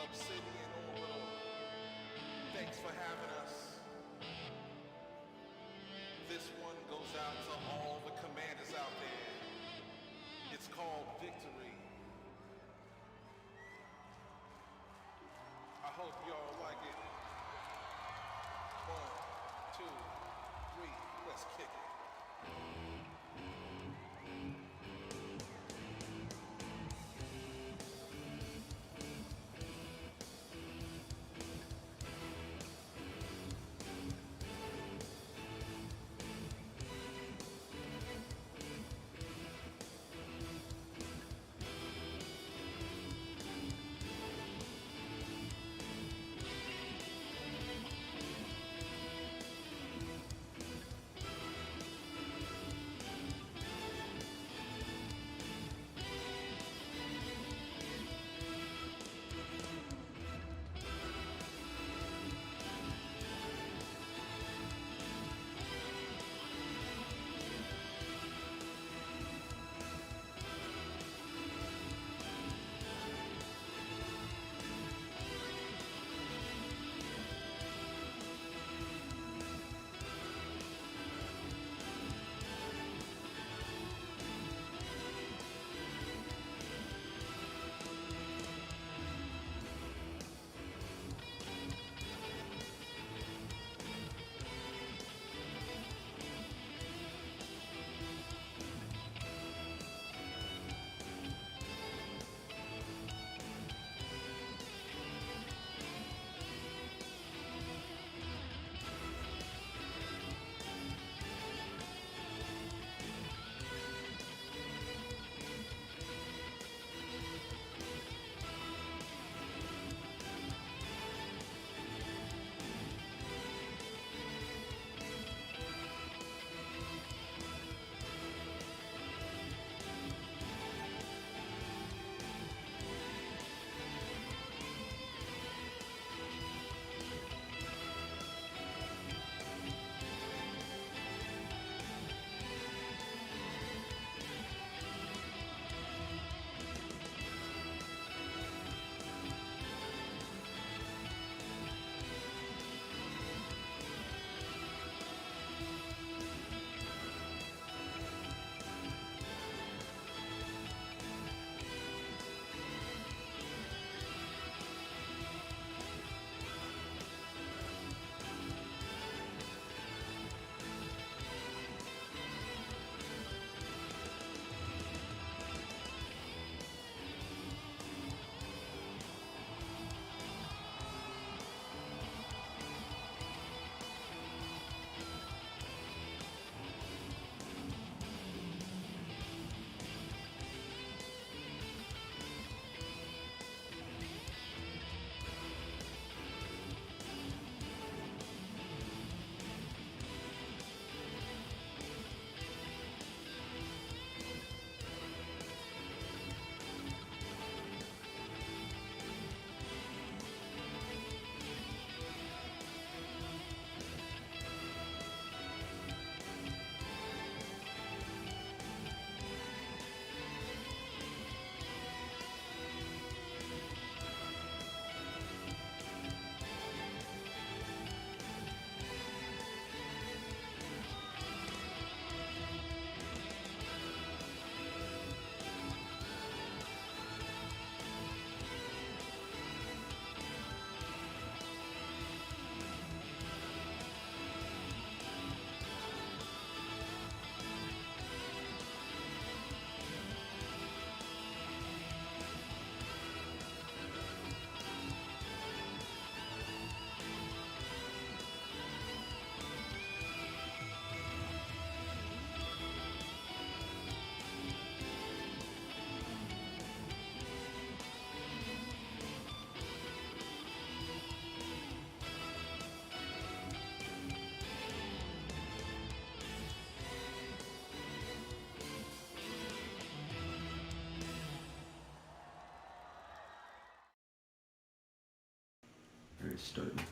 Obsidian Orbital, thanks for having us. This one goes out to all the commanders out there. It's called Victory. I hope y'all like it. 1, 2, 3, let's kick it.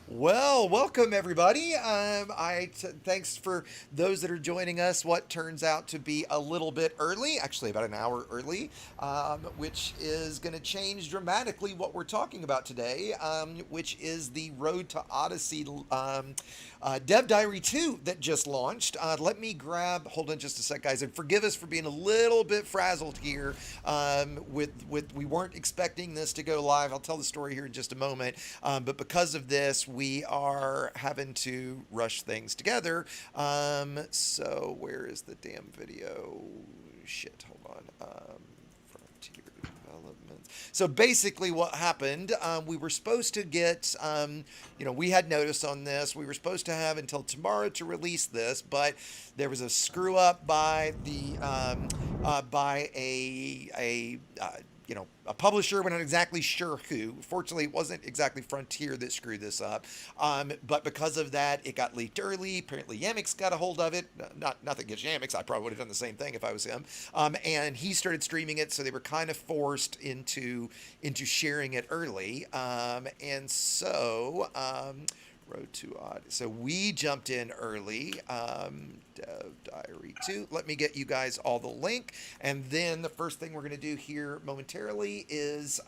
Well, welcome everybody. Thanks for those that are joining us. What turns out to be a little bit early, actually about an hour early, which is going to change dramatically what we're talking about today, which is the Road to Odyssey Dev Diary 2 that just launched. Let me hold on just a sec, guys, and forgive us for being a little bit frazzled here. We weren't expecting this to go live. I'll tell the story here in just a moment, but because of this, we are having to rush things together. So where is the damn video? Shit, hold on. Frontier Development. So basically what happened, we were supposed to get, we had notice on this. We were supposed to have until tomorrow to release this, but there was a screw up by a publisher. We're not exactly sure who. Fortunately, it wasn't exactly Frontier that screwed this up. But because of that, it got leaked early. Apparently, Yamix got a hold of it. Nothing against Yamix. I probably would have done the same thing if I was him. And he started streaming it, so they were kind of forced into sharing it early. And so Road to Odyssey. So we jumped in early. Dev Diary 2. Let me get you guys all the link, and then the first thing we're going to do here momentarily is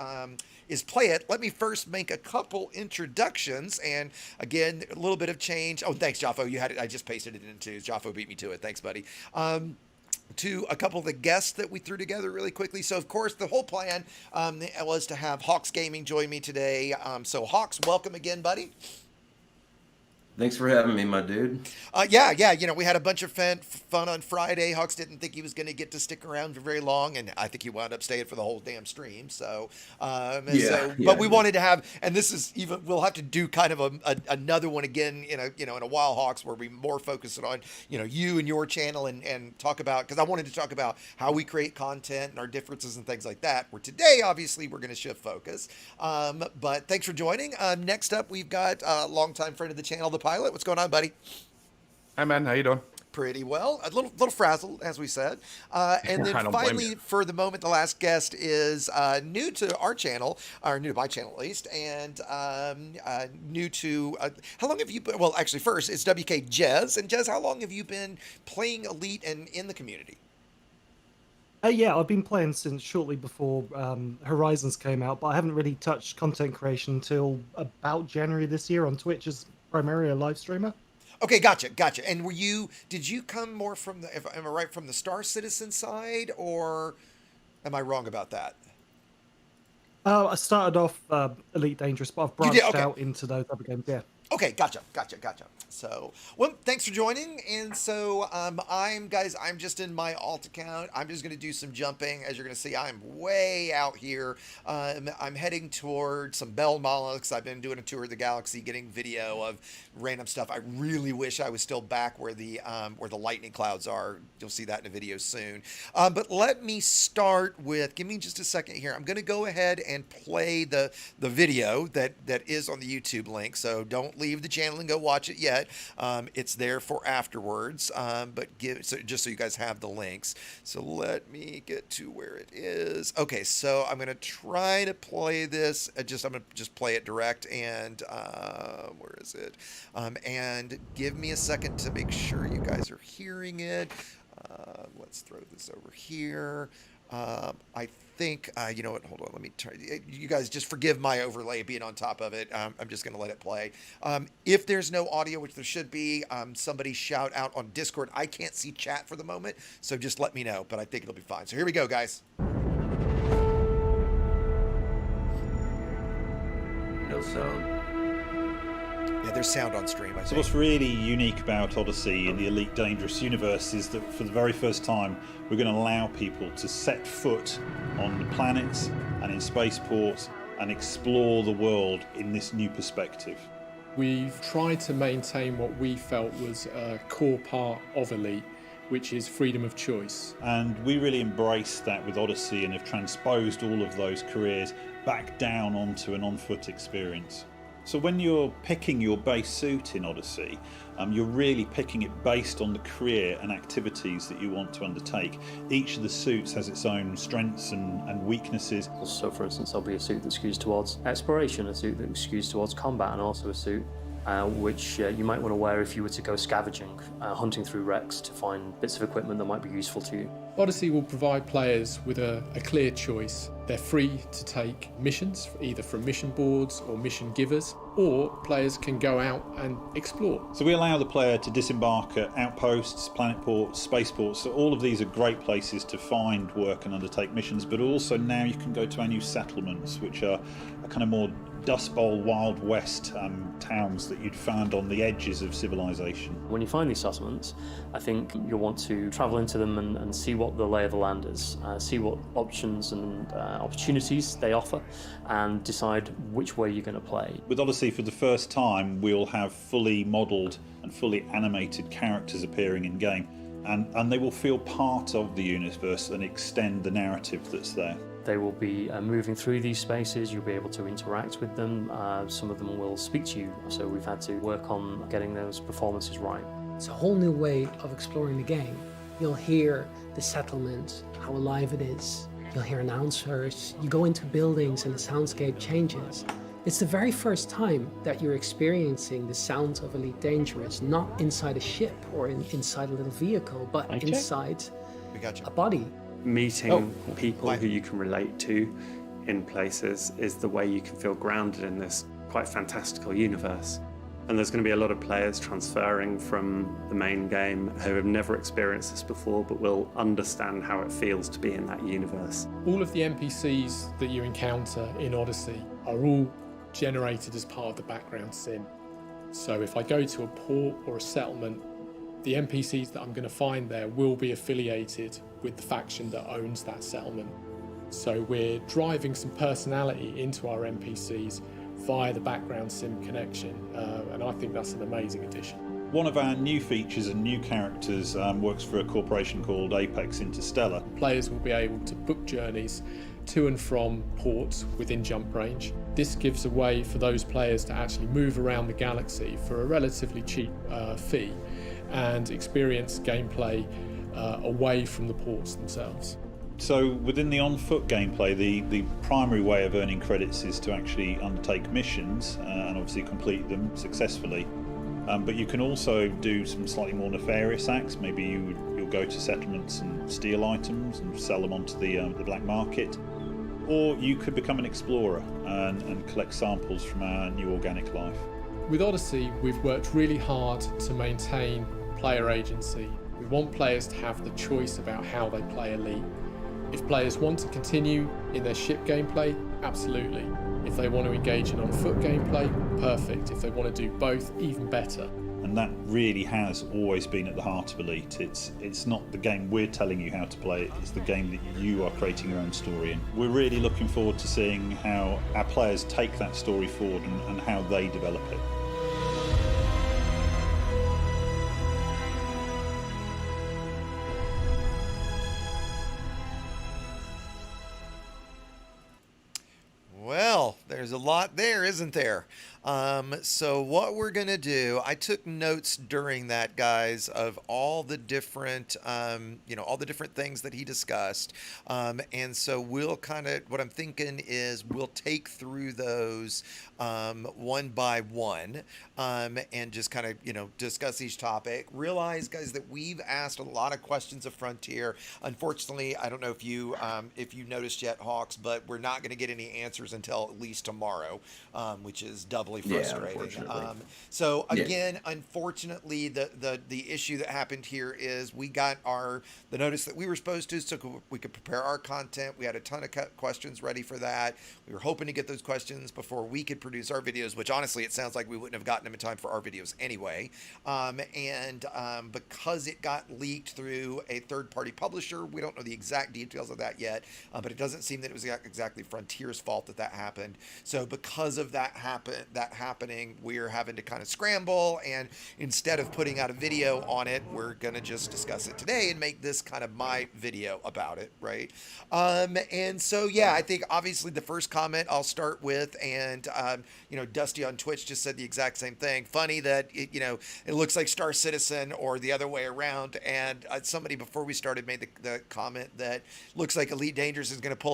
play it. Let me first make a couple introductions, and again, a little bit of change. Oh, thanks, Jaffo. You had it. I just pasted it in too. Jaffo beat me to it. Thanks, buddy. To a couple of the guests that we threw together really quickly. So, of course, the whole plan was to have Hawks Gaming join me today. So, Hawks, welcome again, buddy. Thanks for having me, my dude. Yeah. We had a bunch of fun on Friday. Hawks didn't think he was going to get to stick around for very long, and I think he wound up staying for the whole damn stream. But we wanted to have, and this is even, we'll have to do kind of another one again in a while, Hawks, where we more focus on you and your channel and talk about, because I wanted to talk about how we create content and our differences and things like that. Where today, obviously, we're going to shift focus. But thanks for joining. Next up, we've got a longtime friend of the channel, the Pilot. What's going on, buddy? Hi, man. How you doing? Pretty well. A little frazzled, as we said. And then finally, for the moment, the last guest is new to our channel, or new to my channel at least, and new to, how long have you been, well, actually, first, it's WK Jez. And Jez, how long have you been playing Elite and in the community? Yeah, I've been playing since shortly before Horizons came out, but I haven't really touched content creation until about January this year on Twitch as primarily a live streamer. Okay, gotcha. And did you come more from am I right, from the Star Citizen side, or am I wrong about that? I started off Elite Dangerous, but I've branched out into those other games, yeah. Okay, gotcha. So, well, thanks for joining. And so, I'm just in my alt account. I'm just going to do some jumping. As you're going to see, I'm way out here. I'm heading toward some Bell Mollucks. I've been doing a tour of the galaxy, getting video of random stuff. I really wish I was still back where the lightning clouds are. You'll see that in a video soon. But let me start with, give me just a second here. I'm going to go ahead and play the video that is on the YouTube link. So don't leave the channel and go watch it yet. It's there for afterwards, but just so you guys have the links. So let me get to where it is. Okay, so I'm gonna try to play this. I'm gonna just play it direct, and where is it? And give me a second to make sure you guys are hearing it. Let's throw this over here. I think, you know what, hold on, let me try. You guys just forgive my overlay being on top of it. I'm just going to let it play. If there's no audio, which there should be, somebody shout out on Discord. I can't see chat for the moment, so just let me know, but I think it'll be fine. So here we go, guys. No sound. Yeah, there's sound on stream, I think. So what's really unique about Odyssey in the Elite Dangerous universe is that for the very first time, we're going to allow people to set foot on the planets and in spaceports and explore the world in this new perspective. We've tried to maintain what we felt was a core part of Elite, which is freedom of choice. And we really embraced that with Odyssey and have transposed all of those careers back down onto an on-foot experience. So when you're picking your base suit in Odyssey, you're really picking it based on the career and activities that you want to undertake. Each of the suits has its own strengths and weaknesses. So for instance, there'll be a suit that skews towards exploration, a suit that skews towards combat, and also a suit which you might want to wear if you were to go scavenging, hunting through wrecks to find bits of equipment that might be useful to you. Odyssey will provide players with a clear choice. They're free to take missions, either from mission boards or mission givers, or players can go out and explore. So we allow the player to disembark at outposts, planet ports, spaceports. So all of these are great places to find work and undertake missions, but also now you can go to our new settlements, which are a kind of more Dust Bowl, Wild West towns that you'd find on the edges of civilization. When you find these settlements, I think you'll want to travel into them and see what the lay of the land is, see what options and opportunities they offer, and decide which way you're going to play. With Odyssey, for the first time, we'll have fully modelled and fully animated characters appearing in game, and they will feel part of the universe and extend the narrative that's there. They will be moving through these spaces, you'll be able to interact with them, some of them will speak to you, so we've had to work on getting those performances right. It's a whole new way of exploring the game. You'll hear the settlement, how alive it is. You'll hear announcers, you go into buildings and the soundscape changes. It's the very first time that you're experiencing the sounds of Elite Dangerous, not inside a ship or inside a little vehicle, but inside a body. Meeting people who you can relate to in places is the way you can feel grounded in this quite fantastical universe. And there's going to be a lot of players transferring from the main game who have never experienced this before but will understand how it feels to be in that universe. All of the NPCs that you encounter in Odyssey are all generated as part of the background sim. So if I go to a port or a settlement, the NPCs that I'm going to find there will be affiliated with the faction that owns that settlement. So we're driving some personality into our NPCs via the background sim connection, and I think that's an amazing addition. One of our new features and new characters works for a corporation called Apex Interstellar. Players will be able to book journeys to and from ports within jump range. This gives a way for those players to actually move around the galaxy for a relatively cheap fee and experience gameplay away from the ports themselves. So within the on-foot gameplay, the primary way of earning credits is to actually undertake missions and obviously complete them successfully. But you can also do some slightly more nefarious acts. Maybe you'll go to settlements and steal items and sell them onto the black market. Or you could become an explorer and collect samples from our new organic life. With Odyssey, we've worked really hard to maintain player agency. We want players to have the choice about how they play Elite. If players want to continue in their ship gameplay, absolutely. If they want to engage in on-foot gameplay, perfect. If they want to do both, even better. And that really has always been at the heart of Elite. It's not the game we're telling you how to play, it's the game that you are creating your own story in. We're really looking forward to seeing how our players take that story forward and how they develop it. Well, there's a lot there, isn't there? So what we're going to do, I took notes during that, guys, of all the different, all the different things that he discussed. And so we'll what I'm thinking is we'll take through those one by one and just kind of, discuss each topic. Realize, guys, that we've asked a lot of questions of Frontier. Unfortunately, I don't know if you noticed yet, Hawks, but we're not going to get any answers until at least tomorrow, which is doubly frustrating. So again, unfortunately, the issue that happened here is we got the notice that we were supposed to, so we could prepare our content. We had a ton of questions ready for that. We were hoping to get those questions before we could produce our videos, which honestly, it sounds like we wouldn't have gotten them in time for our videos anyway. Because it got leaked through a third-party publisher, we don't know the exact details of that yet, but it doesn't seem that it was exactly Frontier's fault that happened. So because of that that happening, we're having to kind of scramble, and instead of putting out a video on it, we're gonna just discuss it today and make this kind of my video about it, right? And so yeah, I think obviously the first comment I'll start with, and Dusty on Twitch just said the exact same thing. Funny that it looks like Star Citizen or the other way around, and somebody before we started made the comment that looks like Elite Dangerous is going to pull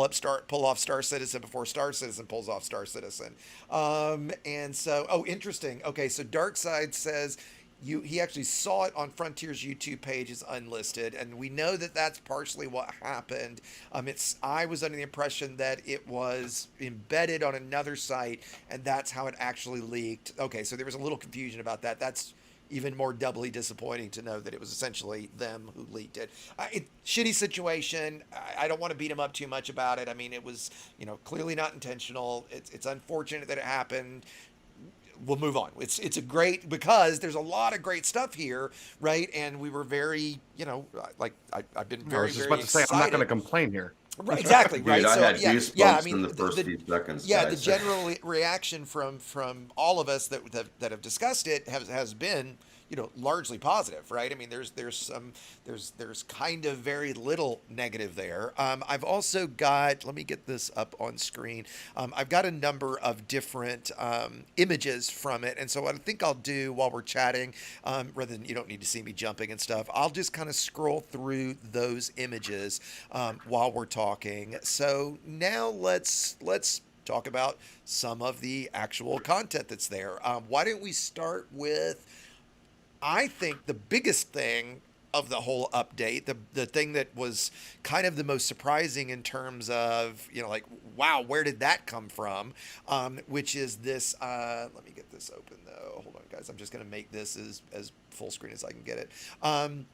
off Star Citizen before Star Citizen pulls off Star Citizen. And so, interesting. Okay, so Darkside says he actually saw it on Frontier's YouTube page is unlisted, and we know that that's partially what happened. I was under the impression that it was embedded on another site, and that's how it actually leaked. Okay, so there was a little confusion about that. That's even more doubly disappointing to know that it was essentially them who leaked it. Shitty situation. I don't want to beat them up too much about it. I mean, it was, clearly not intentional. It's unfortunate that it happened. We'll move on. It's a great, because there's a lot of great stuff here, right? And we were very, I've been very, I was just very about to say, I'm not going to excited. complain here. Right, exactly, Dude, right? I So had yeah, goosebumps I mean, in the first few seconds. yeah, guys. the general reaction from all of us that have discussed it has been, largely positive, right? I mean, there's kind of very little negative there. I've also got, let me get this up on screen. I've got a number of different images from it, and so what I think I'll do while we're chatting, rather than, you don't need to see me jumping and stuff, I'll just kind of scroll through those images while we're talking. So now let's talk about some of the actual content that's there. Why don't we start with, I think, the biggest thing of the whole update, the thing that was kind of the most surprising in terms of, wow, where did that come from? Which is this, let me get this open though. Hold on, guys. I'm just going to make this as full screen as I can get it.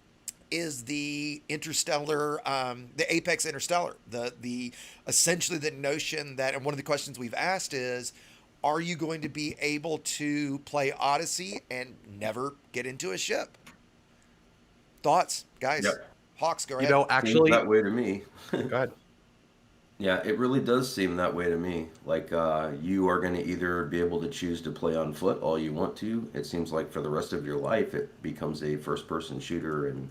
Is the Interstellar, the Apex Interstellar, the essentially the notion that, and one of the questions we've asked is, are you going to be able to play Odyssey and never get into a ship? Thoughts, guys? Yep. Hawks, go ahead. Seems that way to me. Go ahead. Yeah, it really does seem that way to me. Like you are going to either be able to choose to play on foot all you want to. It seems like for the rest of your life, it becomes a first-person shooter and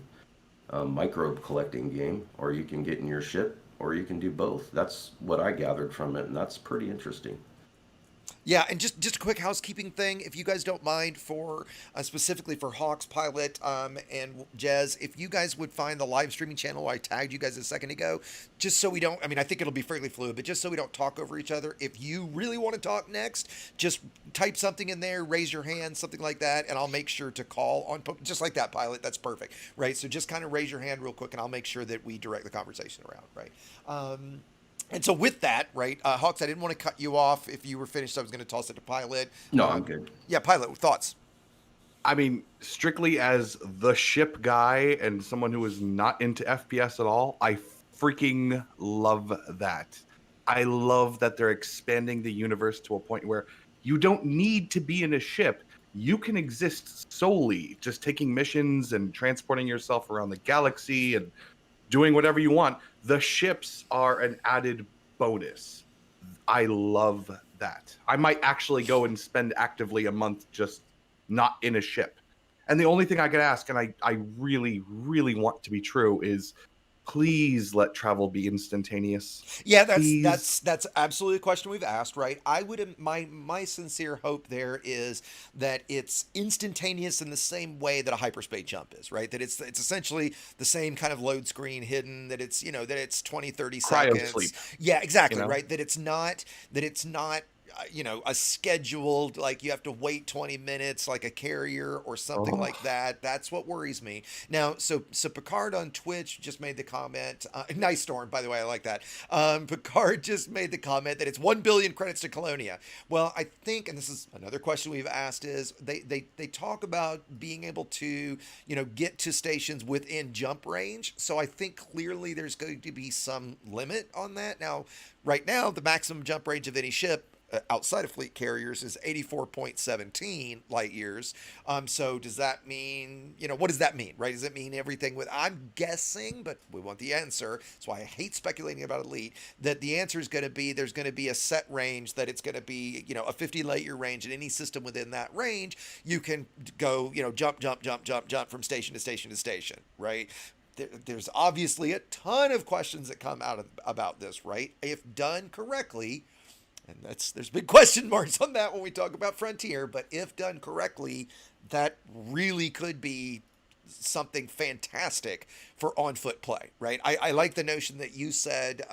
microbe collecting game, or you can get in your ship, or you can do both. That's what I gathered from it, and that's pretty interesting. Yeah, and just a quick housekeeping thing, if you guys don't mind, for specifically for Hawks, Pilot, and Jez, if you guys would find the live streaming channel I tagged you guys a second ago, just so we don't, I mean, I think it'll be fairly fluid, but just so we don't talk over each other, if you really want to talk next, just type something in there, raise your hand, something like that, and I'll make sure to call on, just like that, Pilot, that's perfect, right? So just kind of raise your hand real quick, and I'll make sure that we direct the conversation around, right? And so with that, right, Hawks, I didn't want to cut you off. If you were finished, I was going to toss it to Pilot. No, I'm good. Yeah, Pilot, thoughts? I mean, strictly as the ship guy and someone who is not into FPS at all, I freaking love that. I love that they're expanding the universe to a point where you don't need to be in a ship. You can exist solely just taking missions and transporting yourself around the galaxy and doing whatever you want. The ships are an added bonus. I love that. I might actually go and spend actively a month just not in a ship. And the only thing I could ask, and I really, really want to be true, is please let travel be instantaneous. Yeah, Please. that's absolutely a question we've asked, right? I would, my sincere hope there is that it's instantaneous in the same way that a hyperspace jump is, right? That it's essentially the same kind of load screen hidden, that it's, that it's 20, 30 seconds. Cryo-sleep. Yeah, exactly, right? That it's not a scheduled, like you have to wait 20 minutes like a carrier or something like that. That's what worries me. Now, so Picard on Twitch just made the comment, nice Storm, by the way, I like that. Picard just made the comment that it's 1 billion credits to Colonia. Well, I think, and this is another question we've asked, is they talk about being able to, get to stations within jump range. So I think clearly there's going to be some limit on that. Now, right now, the maximum jump range of any ship outside of fleet carriers is 84.17 light years. So does that mean, what does that mean, right? Does it mean everything with, I'm guessing, but we want the answer. That's why I hate speculating about elite, that the answer is going to be, there's going to be a set range, that it's going to be, a 50 light year range, and any system within that range, you can go, jump from station to station to station, right? There's obviously a ton of questions that come out about this, right? If done correctly, and there's big question marks on that when we talk about Frontier, but if done correctly, that really could be something fantastic for on foot play, right? I like the notion that you said,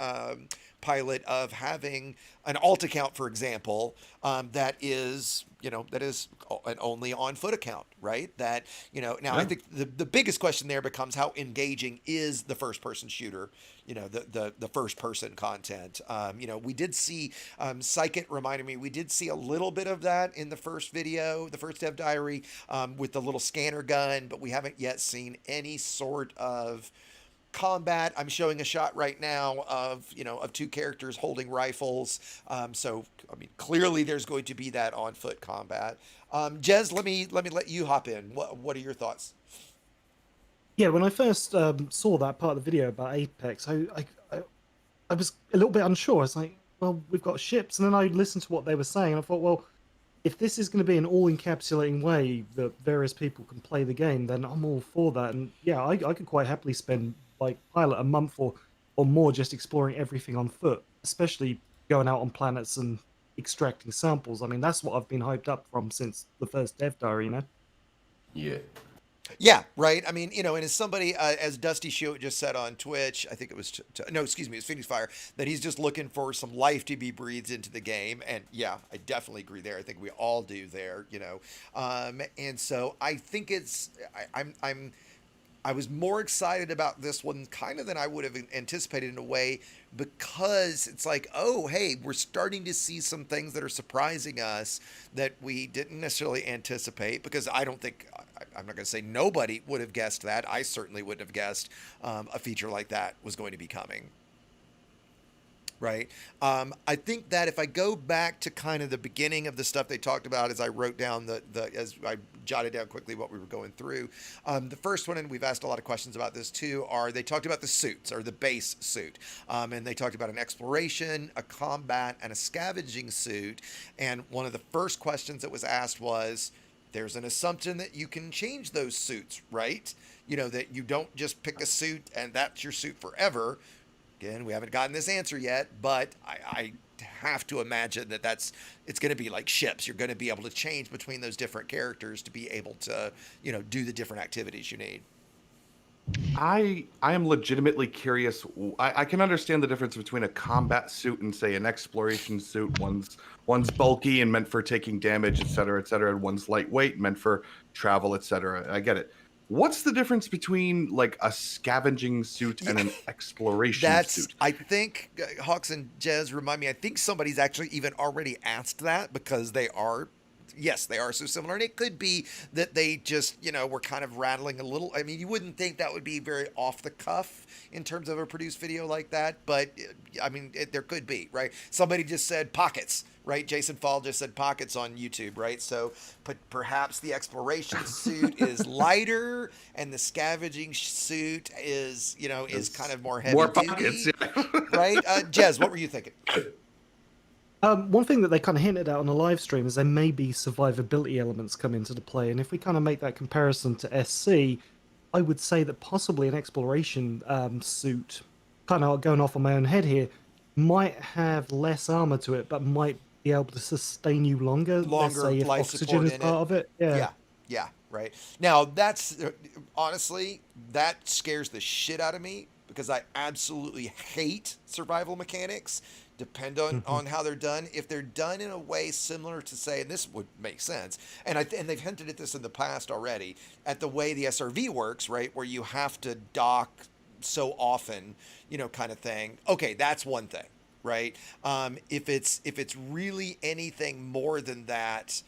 Pilot, of having an alt account, for example, that is an only on foot account, right? That, now I think the biggest question there becomes how engaging is the first person shooter, the first person content. We did see, Psychic reminded me, we did see a little bit of that in the first video, the first dev diary, with the little scanner gun, but we haven't yet seen any sort of combat. I'm showing a shot right now of two characters holding rifles. So I mean, clearly there's going to be that on foot combat. Jez, let me let you hop in. What are your thoughts? Yeah, when I first saw that part of the video about Apex, I was a little bit unsure. I was like, well, we've got ships, and then I listened to what they were saying, and I thought, well, if this is going to be an all-encapsulating way that various people can play the game, then I'm all for that. And yeah, I could quite happily spend, like, Pilot, a month or more just exploring everything on foot, especially going out on planets and extracting samples. I mean, that's what I've been hyped up from since the first dev diary, Yeah. Yeah, right. I mean, and as somebody, as Dusty Shoot just said on Twitch, I think it was, it was Phoenix Fire, that he's just looking for some life to be breathed into the game. And yeah, I definitely agree there. I think we all do there, and so I think I was more excited about this one kind of than I would have anticipated in a way, because it's like, oh, hey, we're starting to see some things that are surprising us that we didn't necessarily anticipate, because I don't think, I'm not going to say nobody would have guessed that. I certainly wouldn't have guessed a feature like that was going to be coming. Right. I think that if I go back to kind of the beginning of the stuff they talked about, as I wrote down as I jotted down quickly what we were going through, the first one, and we've asked a lot of questions about this too, they talked about the suits, or the base suit. And they talked about an exploration, a combat, and a scavenging suit. And one of the first questions that was asked was, there's an assumption that you can change those suits, right? That you don't just pick a suit and that's your suit forever. Again, we haven't gotten this answer yet, but I have to imagine that it's going to be like ships. You're going to be able to change between those different characters to be able to, do the different activities you need. I am legitimately curious. I can understand the difference between a combat suit and, say, an exploration suit. One's bulky and meant for taking damage, et cetera, and one's lightweight, meant for travel, et cetera. I get it. What's the difference between, like, a scavenging suit and an exploration suit? I think, Hawks and Jez, remind me, I think somebody's actually even already asked that, because they are so similar. And it could be that they just, were kind of rattling a little. I mean, you wouldn't think that would be very off the cuff in terms of a produced video like that. But, I mean, there could be, right? Somebody just said pockets, right? Jason Fall just said pockets on YouTube, right? So perhaps the exploration suit is lighter and the scavenging suit is, is kind of more heavy More duty, pockets, yeah. right? Jez, what were you thinking? One thing that they kind of hinted at on the live stream is there may be survivability elements come into the play, and if we kind of make that comparison to SC, I would say that possibly an exploration suit, kind of going off on my own head here, might have less armor to it, but might be able to sustain you longer. Let's say if life oxygen support is in part it. of it. Yeah, right. Now, that's honestly, that scares the shit out of me, because I absolutely hate survival mechanics. Depend on how they're done. If they're done in a way similar to, say, and this would make sense, and they've hinted at this in the past already, at the way the SRV works, right, where you have to dock so often, kind of thing. Okay, that's one thing, right? If it's really anything more than that,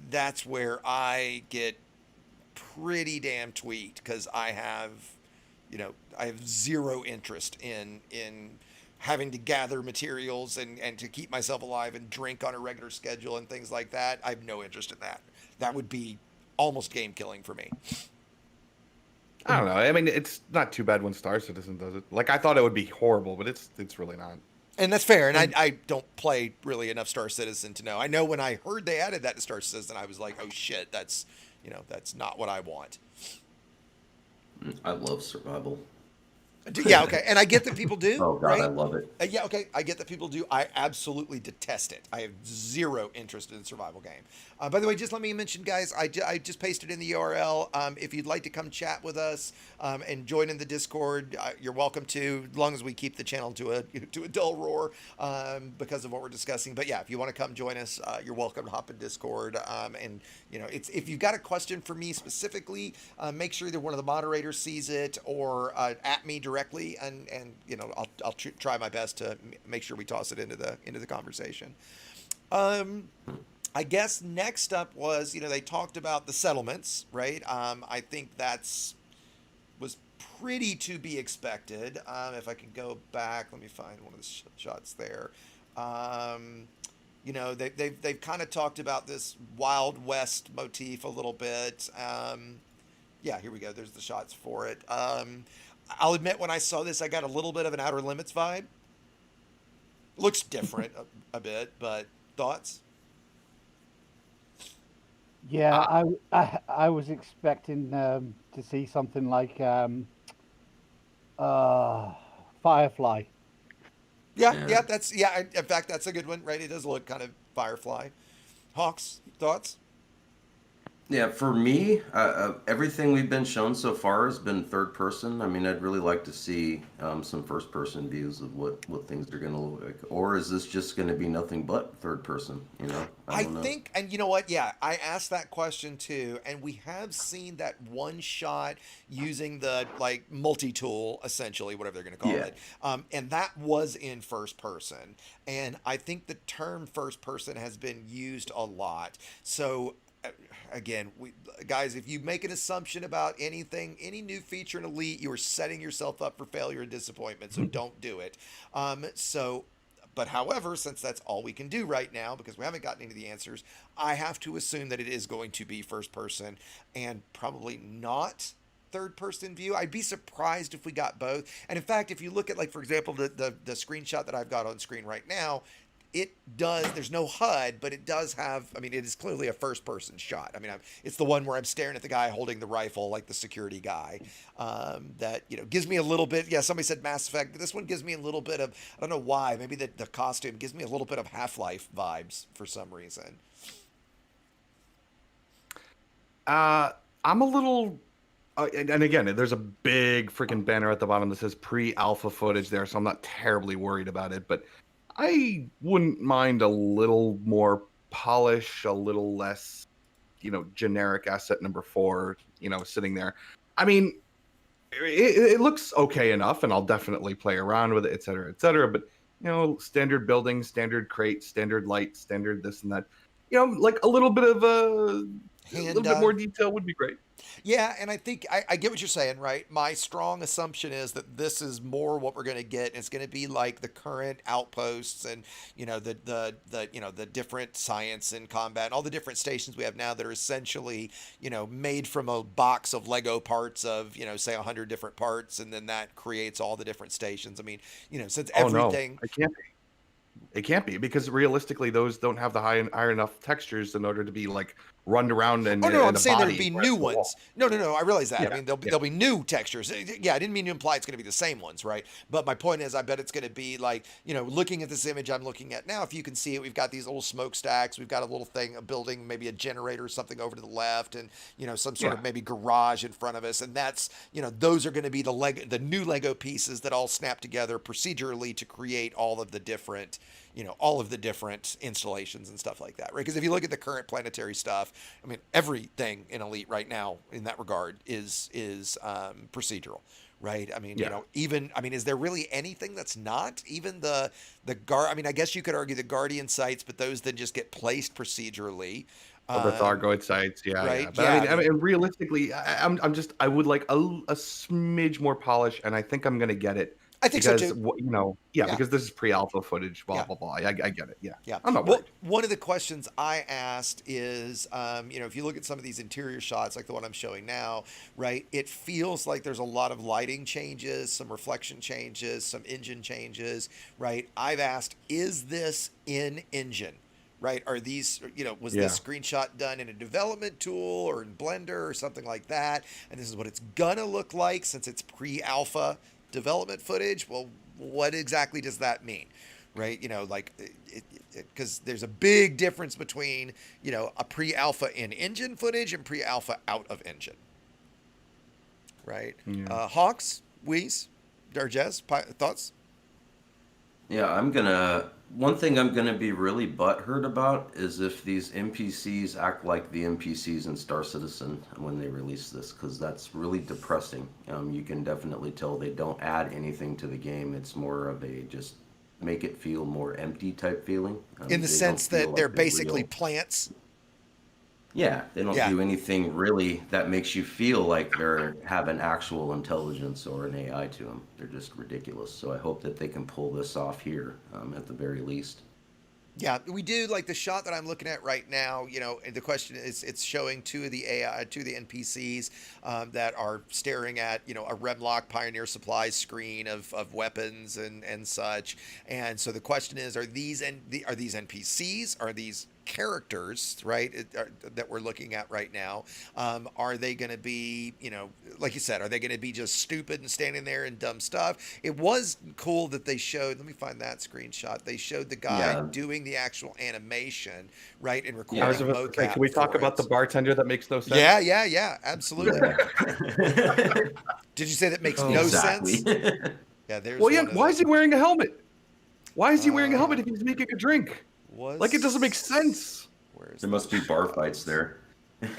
that's where I get pretty damn tweaked, because I have zero interest in having to gather materials and to keep myself alive and drink on a regular schedule and things like that, I have no interest in that. That would be almost game killing for me. I don't know. I mean, it's not too bad when Star Citizen does it. Like, I thought it would be horrible, but it's really not. And that's fair. And I don't play really enough Star Citizen to know. I know when I heard they added that to Star Citizen, I was like, oh shit, that's not what I want. I love survival. Yeah, okay. And I get that people do. Oh God, right? I love it. Yeah, okay. I get that people do. I absolutely detest it. I have zero interest in survival game. By the way, just let me mention, guys, I just pasted in the URL. If you'd like to come chat with us and join in the Discord, you're welcome to, as long as we keep the channel to a dull roar because of what we're discussing. But yeah, if you want to come join us, you're welcome to hop in Discord. And if you've got a question for me specifically, make sure that one of the moderators sees it or at me directly, and I'll try my best to make sure we toss it into the conversation. I guess next up was, they talked about the settlements, right? I think was pretty to be expected. If I can go back, let me find one of the shots there. They've kind of talked about this Wild West motif a little bit. Yeah, here we go. There's the shots for it. I'll admit, when I saw this, I got a little bit of an Outer Limits vibe. Looks different a bit, but thoughts? Yeah, I was expecting to see something like Firefly. Yeah. In fact, that's a good one, right? It does look kind of Firefly. Hawks, thoughts? Yeah, for me, everything we've been shown so far has been third person. I mean, I'd really like to see some first person views of what things are going to look like. Or is this just going to be nothing but third person? I don't know. Think, and you know what? Yeah, I asked that question too, and we have seen that one shot using the multi-tool, essentially, whatever they're going to call it, and that was in first person. And I think the term first person has been used a lot. So again, guys, if you make an assumption about anything, any new feature in Elite, you are setting yourself up for failure and disappointment. So don't do it. But however, since that's all we can do right now, because we haven't gotten into the answers, I have to assume that it is going to be first person and probably not third person view. I'd be surprised if we got both. And in fact, if you look at, for example, the screenshot that I've got on screen right now, there's no HUD, but it does have, it is clearly a first person shot. It's the one where I'm staring at the guy holding the rifle, like the security guy, that, gives me a little bit, somebody said Mass Effect, but this one gives me a little bit of, I don't know why, maybe the costume gives me a little bit of Half-Life vibes for some reason. I'm a little, and again, there's a big freaking banner at the bottom that says pre-alpha footage there, so I'm not terribly worried about it, but I wouldn't mind a little more polish, a little less, generic asset number 4, sitting there. It looks okay enough, and I'll definitely play around with it, et cetera, but, standard building, standard crate, standard light, standard this and that. Like a little bit of a little bit more detail would be great. Yeah, and I think I get what you're saying, right? My strong assumption is that this is more what we're going to get. It's going to be like the current outposts and the different science and combat and all the different stations we have now that are essentially made from a box of Lego parts of say 100 different parts, and then that creates all the different stations. Since everything. No, it can't be because realistically those don't have the high enough textures in order to be run around and I'm saying there'd be new ones. No, I realize that. Yeah, there'll be new textures. Yeah, I didn't mean to imply it's going to be the same ones, right? But my point is, I bet it's going to be looking at this image I'm looking at now, if you can see it, we've got these little smokestacks, we've got a little thing, a building, maybe a generator or something over to the left, and some sort of maybe garage in front of us, and that's those are going to be the new Lego pieces that all snap together procedurally to create all of the different installations and stuff like that, right? Because if you look at the current planetary stuff, everything in Elite right now in that regard is procedural, right? Is there really anything that's not? Even the I guess you could argue the Guardian sites, but those then just get placed procedurally. The Thargoid sites, right? Yeah. But realistically, I would like a smidge more polish, and I think I'm gonna get it I think so because too. yeah, because this is pre-alpha footage. Blah Yeah. blah blah. I get it. Yeah. Yeah. I'm not Well, worried. one of the questions I asked is, if you look at some of these interior shots, like the one I'm showing now, right, it feels like there's a lot of lighting changes, some reflection changes, some engine changes, right? I've asked, is this in engine? Right? Are these, was this screenshot done in a development tool or in Blender or something like that? And this is what it's gonna look like since it's pre-alpha development footage. Well, what exactly does that mean? Right? Because there's a big difference between, a pre-alpha in engine footage and pre-alpha out of engine. Right? Yeah. Hawks, Wheeze, Darjez, thoughts? Yeah, one thing I'm gonna be really butthurt about is if these NPCs act like the NPCs in Star Citizen when they release this, because that's really depressing. You can definitely tell they don't add anything to the game. It's more of a just make it feel more empty type feeling. In the sense that they're basically real. plants. Yeah, they don't do anything really that makes you feel like they have an actual intelligence or an AI to them. They're just ridiculous. So I hope that they can pull this off here at the very least. Yeah, we do like the shot that I'm looking at right now. And the question is, it's showing two of the NPCs that are staring at, a Remlock Pioneer Supplies screen of weapons and such. And so the question is, are these NPCs? Are these characters, right, that we're looking at right now? Are they going to be, like you said, are they going to be just stupid and standing there and dumb stuff? It was cool that they showed, let me find that screenshot. They showed the guy doing the actual animation, right, and recording mocap. Can we talk about the bartender that makes no sense? Yeah, absolutely. Did you say that makes no sense? Yeah, there's why is he wearing a helmet? Why is he wearing a helmet if he's making a drink? It doesn't make sense. There must be bar fights there. I'm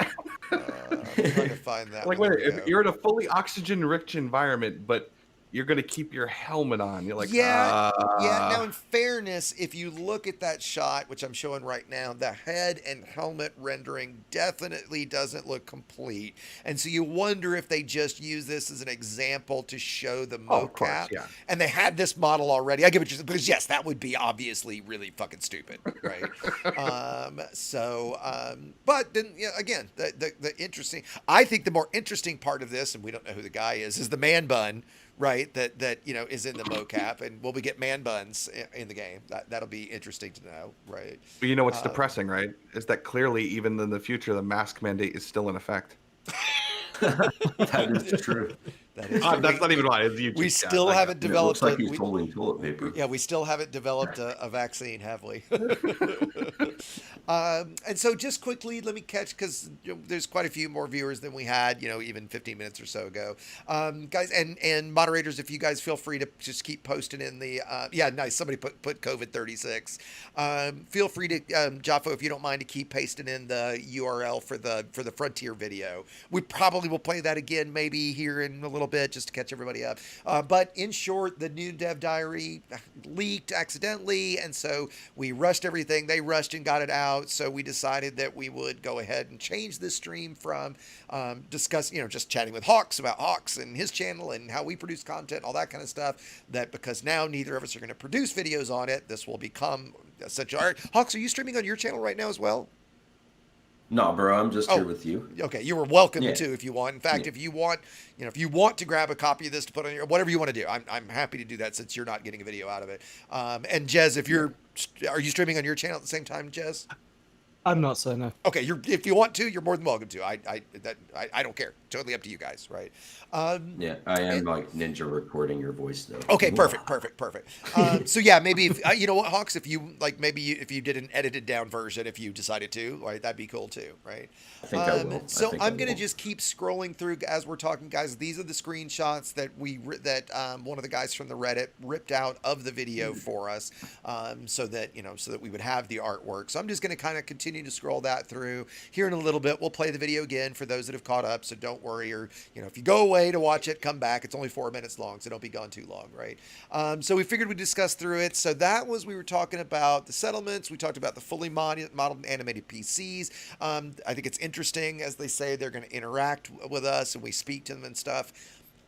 trying to find that. Wait, if you're in a fully oxygen-rich environment, but you're going to keep your helmet on. You're like, yeah. Now, in fairness, if you look at that shot, which I'm showing right now, the head and helmet rendering definitely doesn't look complete. And so you wonder if they just use this as an example to show the mocap. Of course, yeah. And they had this model already. I get what you're saying, because yes, that would be obviously really fucking stupid, right? But then, again, the interesting, I think the more interesting part of this, and we don't know who the guy is the man bun. Right, that is in the mocap, and will we get man buns in the game? That'll be interesting to know, right? But you know what's depressing, right? Is that clearly even in the future the mask mandate is still in effect. That is true. That's not even why. It's YouTube we still haven't developed. It looks like he's holding toilet paper. Yeah, we still haven't developed a vaccine, have we? And so, just quickly, let me catch, because there's quite a few more viewers than we had, even 15 minutes or so ago. Guys, and moderators, if you guys feel free to just keep posting in the. Nice. Somebody put COVID 36. Feel free to, Jaffo, if you don't mind, to keep pasting in the URL for the Frontier video. We probably will play that again, maybe here in a little bit, just to catch everybody up. But in short, the new dev diary leaked accidentally, and so we rushed everything. They rushed and got it out. So we decided that we would go ahead and change this stream from just chatting with Hawks about Hawks and his channel and how we produce content, all that kind of stuff, that because now neither of us are going to produce videos on it, this will become essential. All right, Hawks, are you streaming on your channel right now as well? No, bro, I'm just here with you. Okay, you were welcome to if you want. In fact, if you want, if you want to grab a copy of this to put on your, whatever you want to do, I'm happy to do that since you're not getting a video out of it. And Jez, are you streaming on your channel at the same time, Jez? I'm not, so no. Okay, if you want to, you're more than welcome to. I don't care. Totally up to you guys, right? I am like ninja recording your voice though. Okay, perfect. So yeah, maybe if, you know what, Hawks, if you if you did an edited down version, if you decided to, right, that'd be cool too, right? I think I will. So I'm gonna just keep scrolling through as we're talking, guys. These are the screenshots that one of the guys from the Reddit ripped out of the video for us, so that we would have the artwork. So I'm just gonna kind of continue to scroll that through. Here in a little bit, we'll play the video again for those that have caught up. So don't worry, or if you go away to watch it, come back. It's only 4 minutes long, so don't be gone too long, right? So we figured we'd discuss through it. So we were talking about the settlements. We talked about the fully modeled animated PCs. I think it's interesting, as they say, they're going to interact with us and we speak to them and stuff.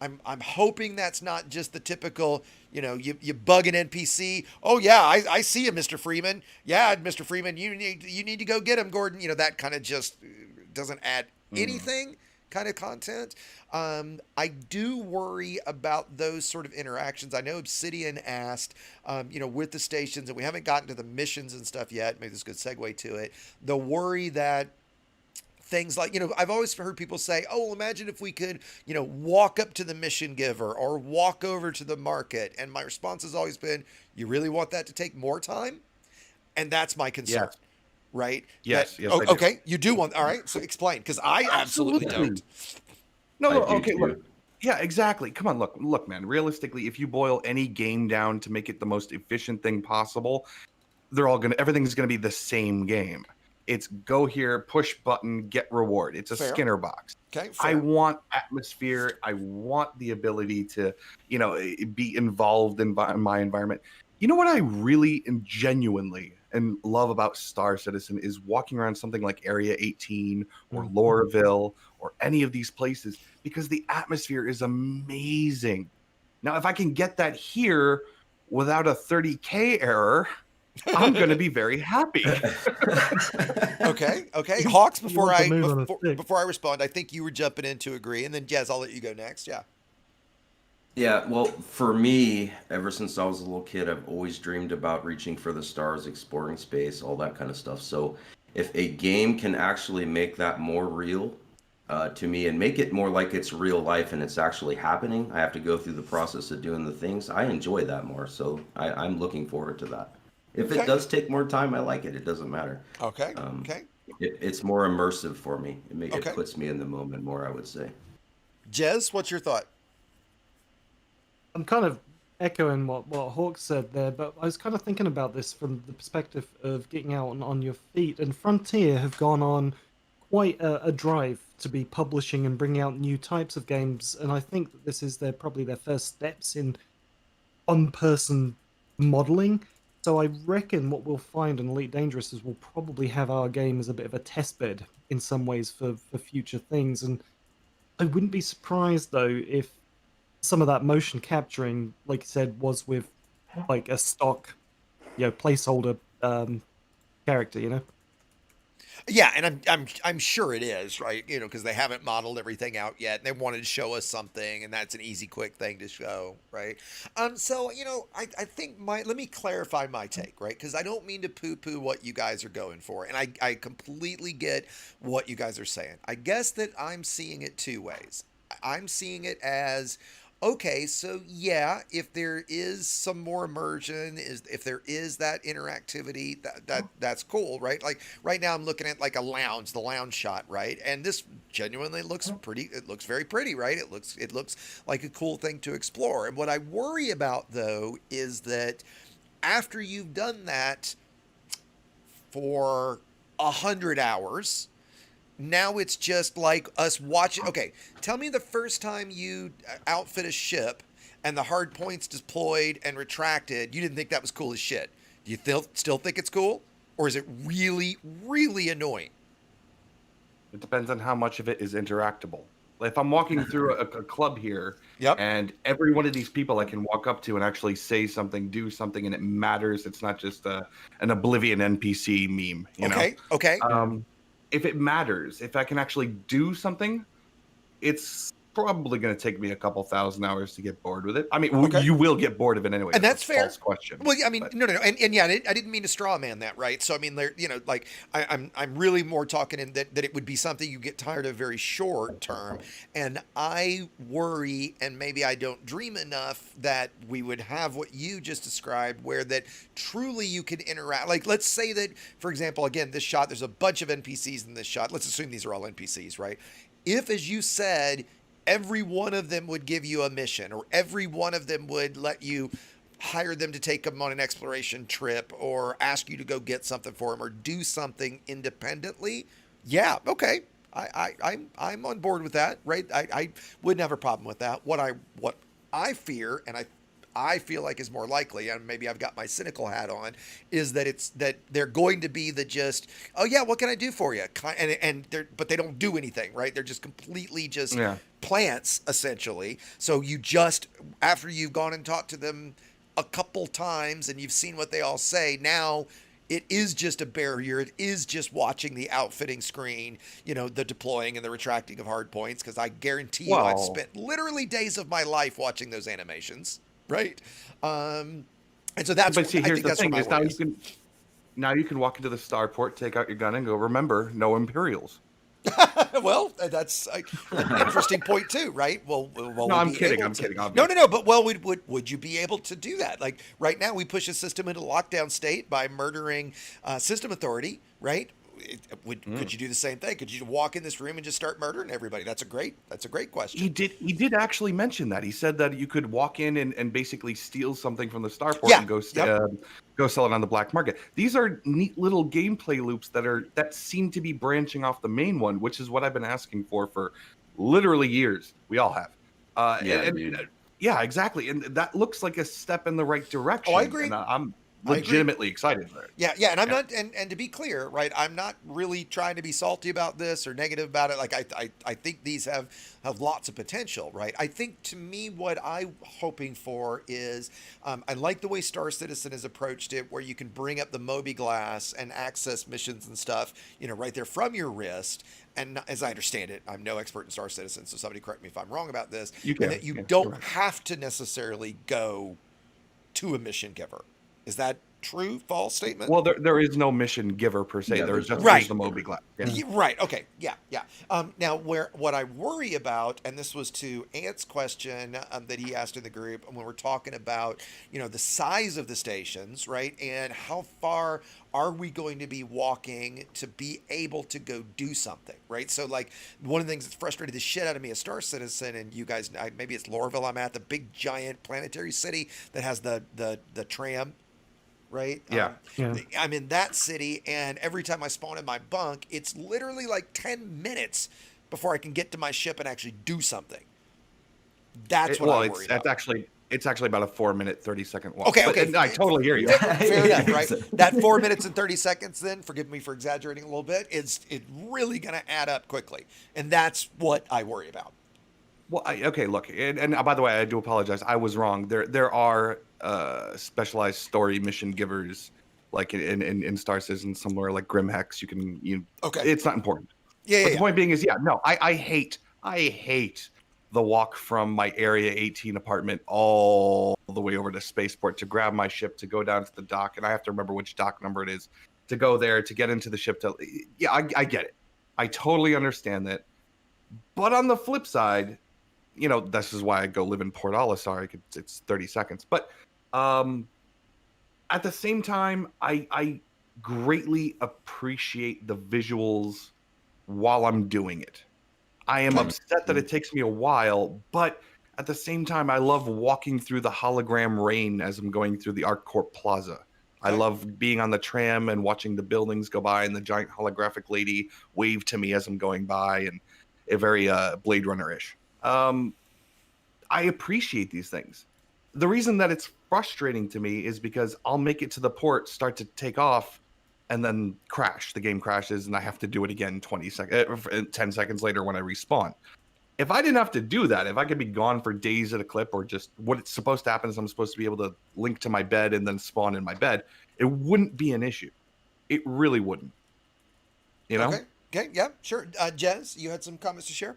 I'm hoping that's not just the typical, you bug an NPC. Oh yeah, I see you, Mr. Freeman. Yeah, Mr. Freeman, you need to go get him, Gordon. That kind of just doesn't add anything kind of content. I do worry about those sort of interactions. I know Obsidian asked, with the stations, and we haven't gotten to the missions and stuff yet. Maybe this is a good segue to it. The worry that things like, I've always heard people say, oh, well, imagine if we could, walk up to the mission giver or walk over to the market. And my response has always been, you really want that to take more time? And that's my concern, right? Yes. I do. Okay, you do want, all right, so explain, because I absolutely don't. No, I do okay, too. look. Yeah, exactly. Come on, look, man. Realistically, if you boil any game down to make it the most efficient thing possible, everything's gonna be the same game. It's go here, push button, get reward. It's a Fair. Skinner box. Okay, I fair. want atmosphere. I want the ability to, be involved in my environment. You know what I really and genuinely and love about Star Citizen is walking around something like Area 18 or Lorville or any of these places, because the atmosphere is amazing. Now, if I can get that here without a 30K error, I'm going to be very happy. Okay. Hawks, before want the moon on a stick. before I respond, I think you were jumping in to agree, and then Jez, I'll let you go next. Yeah. Yeah, well, for me, ever since I was a little kid, I've always dreamed about reaching for the stars, exploring space, all that kind of stuff. So if a game can actually make that more real to me and make it more like it's real life and it's actually happening, I have to go through the process of doing the things. I enjoy that more. So I'm looking forward to that. If Okay. it does take more time, I like it. It doesn't matter. Okay. It's more immersive for me. Okay. It puts me in the moment more, I would say. Jez, what's your thought? I'm kind of echoing what Hawk said there, but I was kind of thinking about this from the perspective of getting out on your feet. And Frontier have gone on quite a drive to be publishing and bringing out new types of games, and I think that this is probably their first steps in on-person modeling. So I reckon what we'll find in Elite Dangerous is we'll probably have our game as a bit of a test bed in some ways for future things. And I wouldn't be surprised, though, if some of that motion capturing, like you said, was with like a stock, placeholder character, Yeah, and I'm sure it is, right? Because they haven't modeled everything out yet, and they wanted to show us something, and that's an easy, quick thing to show, right? So I think let me clarify my take, right? Because I don't mean to poo-poo what you guys are going for, and I completely get what you guys are saying. I guess that I'm seeing it two ways. I'm seeing it as, okay, so yeah, if there is some more immersion, if there is that interactivity, that's cool, right? Like right now I'm looking at like the lounge shot, right? And this genuinely looks pretty, it looks very pretty, right? It looks like a cool thing to explore. And what I worry about though is that after you've done that for 100 hours, now it's just like us watching. Okay, tell me the first time you outfit a ship and the hard points deployed and retracted, you didn't think that was cool as shit. Do you still think it's cool? Or is it really, really annoying? It depends on how much of it is interactable. If I'm walking through a club here, and every one of these people I can walk up to and actually say something, do something, and it matters. It's not just an Oblivion NPC meme. Okay. If it matters, if I can actually do something, it's probably going to take me a couple thousand hours to get bored with it. I mean, you will get bored of it anyway. And that's fair. False question. Well, I mean, no. And yeah, I didn't mean to straw man that, right? So, I mean, like I'm really more talking in that it would be something you get tired of very short term. And I worry, and maybe I don't dream enough, that we would have what you just described, where that truly you can interact. Like, let's say that, for example, again, this shot, there's a bunch of NPCs in this shot. Let's assume these are all NPCs, right? If, as you said, every one of them would give you a mission, or every one of them would let you hire them to take them on an exploration trip, or ask you to go get something for them, or do something independently. Yeah, okay. I'm on board with that, right? I wouldn't have a problem with that. What I fear, and I feel like is more likely, and maybe I've got my cynical hat on, is that they're going to be the just, oh yeah, what can I do for you? But they don't do anything, right? They're just completely just plants essentially. So you just, after you've gone and talked to them a couple times and you've seen what they all say, now it is just a barrier. It is just watching the outfitting screen, the deploying and the retracting of hard points, because I guarantee you I've spent literally days of my life watching those animations, right? And so that's, but see, here's the thing is now you can walk into the starport, take out your gun, and go, remember, no Imperials. Well, that's an interesting point too, right? Well, no, I'm kidding. I'm kidding. No. But would you be able to do that? Like right now, we push a system into lockdown state by murdering system authority, right? Could you do the same thing? Could you walk in this room and just start murdering everybody? That's a great question. He did actually mention that. He said that you could walk in and basically steal something from the starport and go sell it on the black market. These are neat little gameplay loops that seem to be branching off the main one, which is what I've been asking for literally years. We all have. Yeah, exactly. And that looks like a step in the right direction. Oh, I agree. And I'm legitimately excited for it. Yeah, and I'm not, and to be clear, right, I'm not really trying to be salty about this or negative about it. Like I think these have lots of potential, right? I think, to me, what I'm hoping for is, I like the way Star Citizen has approached it, where you can bring up the Moby Glass and access missions and stuff, right there from your wrist. And as I understand it, I'm no expert in Star Citizen, so somebody correct me if I'm wrong about this. And that you don't have to necessarily go to a mission giver. Is that true? False statement? Well, there is no mission giver per se. There's just the Moby Glass. Yeah. Right. Okay. Yeah. Now, what I worry about, and this was to Ant's question that he asked in the group, when we're talking about the size of the stations, right, and how far are we going to be walking to be able to go do something, right? So, like, one of the things that's frustrated the shit out of me as Star Citizen, and you guys, maybe it's Lorville I'm at, the big giant planetary city that has the tram. Right? I'm in that city, and every time I spawn in my bunk, it's literally like 10 minutes before I can get to my ship and actually do something. That's what I worry about. It's actually about a 4-minute, 30-second walk. Okay. I totally hear you. Fair enough, right? That 4 minutes and 30 seconds, then, forgive me for exaggerating a little bit, it's really going to add up quickly. And that's what I worry about. Well, look, and by the way, I do apologize. I was wrong. There are specialized story mission givers, like in Star Citizen, somewhere like Grimhex. It's not important. But the point being is, I hate the walk from my Area 18 apartment all the way over to Spaceport to grab my ship to go down to the dock, and I have to remember which dock number it is to go there to get into the ship. I get it. I totally understand that. But on the flip side, this is why I go live in Port Olisar. It's 30 seconds. But at the same time, I greatly appreciate the visuals while I'm doing it. I am upset that it takes me a while, but at the same time, I love walking through the hologram rain as I'm going through the ArcCorp Plaza. I love being on the tram and watching the buildings go by and the giant holographic lady wave to me as I'm going by, and a very Blade Runner-ish. I appreciate these things. The reason that it's frustrating to me is because I'll make it to the port, start to take off, and then crash. The game crashes, and I have to do it again 10 seconds later when I respawn. If I didn't have to do that, if I could be gone for days at a clip, or just what it's supposed to happen is I'm supposed to be able to link to my bed and then spawn in my bed, it wouldn't be an issue. It really wouldn't. Okay. Yeah, sure. Jez, you had some comments to share?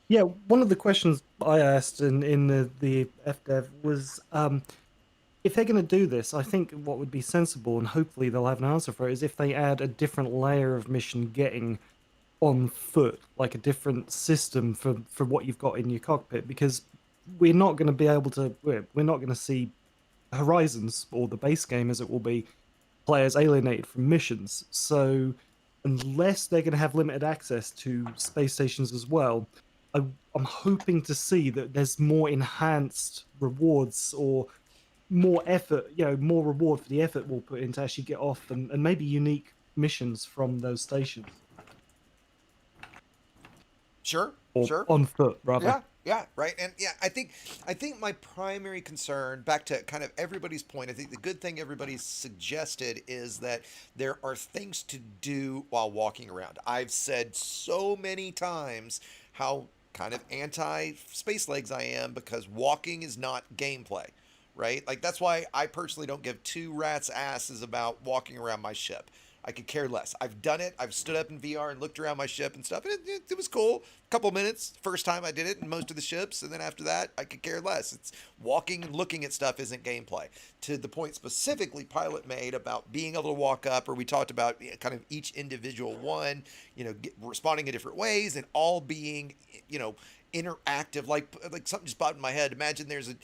Yeah, one of the questions I asked in the FDev was, if they're going to do this, I think what would be sensible, and hopefully they'll have an answer for it, is if they add a different layer of mission getting on foot, like a different system for what you've got in your cockpit, because we're not going to be able to, we're not going to see Horizons, or the base game as it will be, players alienated from missions. So unless they're going to have limited access to space stations as well, I'm hoping to see that there's more enhanced rewards, or more effort, more reward for the effort we'll put in to actually get off, and maybe unique missions from those stations. Sure. Or on foot, rather. Yeah, right. And yeah, I think my primary concern, back to kind of everybody's point, I think the good thing everybody's suggested is that there are things to do while walking around. I've said so many times how kind of anti space legs I am because walking is not gameplay, right? Like that's why I personally don't give two rats asses about walking around my ship. I could care less. I've done it. I've stood up in VR and looked around my ship and stuff. And it was cool. A couple minutes. First time I did it in most of the ships. And then after that, I could care less. It's walking and looking at stuff isn't gameplay. To the point specifically Pilot made about being able to walk up, or we talked about kind of each individual one, responding in different ways and all being, interactive, like something just popped in my head. Imagine there's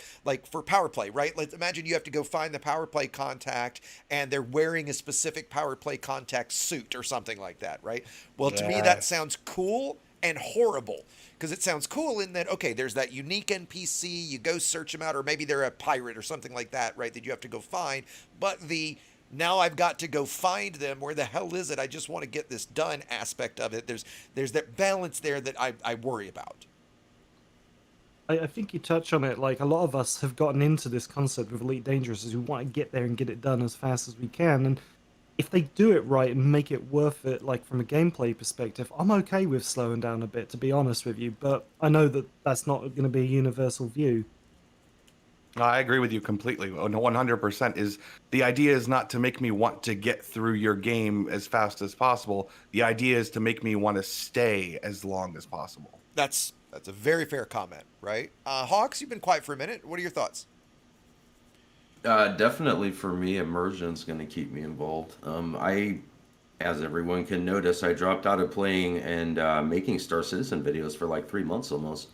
for power play, right? Let's imagine you have to go find the power play contact and they're wearing a specific power play contact suit or something like that, right? Well, to me that sounds cool and horrible, because it sounds cool in that, okay, there's that unique NPC, you go search them out, or maybe they're a pirate or something like that, right, that you have to go find, but now I've got to go find them. Where the hell is it? I just want to get this done aspect of it. There's that balance there that I worry about. I think you touch on it. Like, a lot of us have gotten into this concept with Elite Dangerous is we want to get there and get it done as fast as we can. And if they do it right and make it worth it, like from a gameplay perspective, I'm okay with slowing down a bit, to be honest with you. But I know that that's not going to be a universal view. I agree with you completely. 100% is the idea is not to make me want to get through your game as fast as possible. The idea is to make me want to stay as long as possible. That's a very fair comment, right? Hawks, you've been quiet for a minute. What are your thoughts? Definitely for me, immersion's going to keep me involved. As everyone can notice, I dropped out of playing and making Star Citizen videos for like 3 months almost.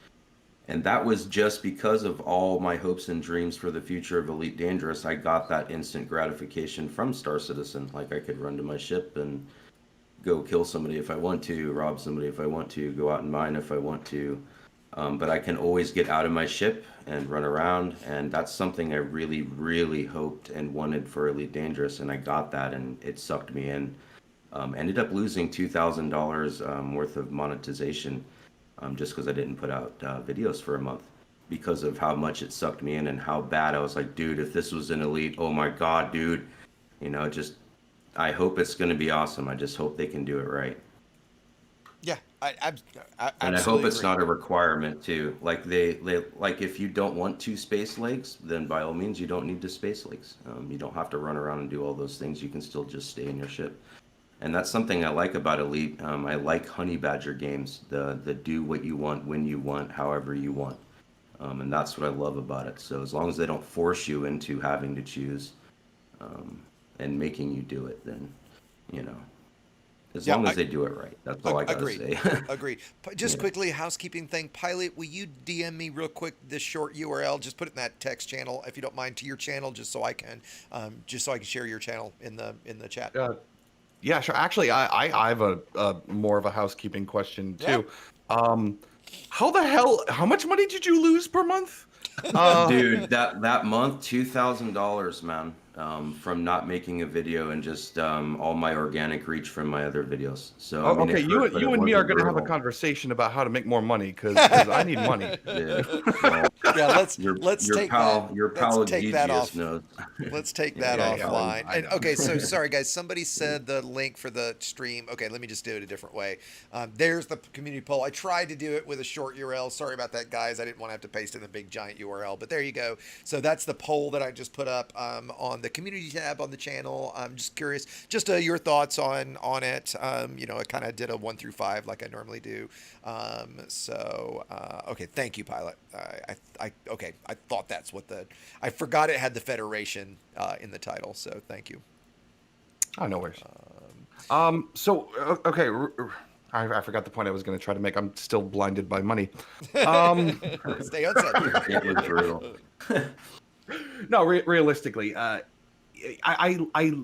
And that was just because of all my hopes and dreams for the future of Elite Dangerous. I got that instant gratification from Star Citizen. Like I could run to my ship and go kill somebody if I want to, rob somebody if I want to, go out and mine if I want to. But I can always get out of my ship and run around, and that's something I really, really hoped and wanted for Elite Dangerous, and I got that, and it sucked me in. Ended up losing $2,000 worth of monetization just because I didn't put out videos for a month because of how much it sucked me in and how bad I was like, dude, if this was an Elite, oh my God, dude. I hope it's going to be awesome. I just hope they can do it right. Yeah, I and I hope it's not a requirement too. Like they like if you don't want two space legs, then by all means you don't need the space legs. You don't have to run around and do all those things. You can still just stay in your ship. And that's something I like about Elite. I like Honey Badger games. The do what you want, when you want, however you want. And that's what I love about it. So as long as they don't force you into having to choose and making you do it, then as long as they do it right. That's all I gotta say. Agreed. Just quickly, housekeeping thing. Pilot, will you DM me real quick this short URL? Just put it in that text channel, if you don't mind, to your channel, just so I can share your channel in the chat. Yeah, sure. Actually, I have a more of a housekeeping question too. Yeah. How much money did you lose per month? Dude, that month, $2,000, man. From not making a video and just all my organic reach from my other videos. So I mean, okay, you and me are going to have a conversation about how to make more money because I need money. Yeah, well, let's take that off. Knows. Let's take that offline. And, okay, so sorry guys, somebody said the link for the stream. Okay, let me just do it a different way. There's the community poll. I tried to do it with a short URL. Sorry about that, guys. I didn't want to have to paste in the big giant URL, but there you go. So that's the poll that I just put up on the community tab on the channel. I'm just curious, just your thoughts on it. I kind of did a 1 through 5 like I normally do. Okay, thank you, Pilot. I thought that's what I forgot it had the Federation in the title, so thank you. Oh, no worries. Okay. I forgot the point I was going to try to make. I'm still blinded by money. Stay on subject. It was brutal. No, realistically, I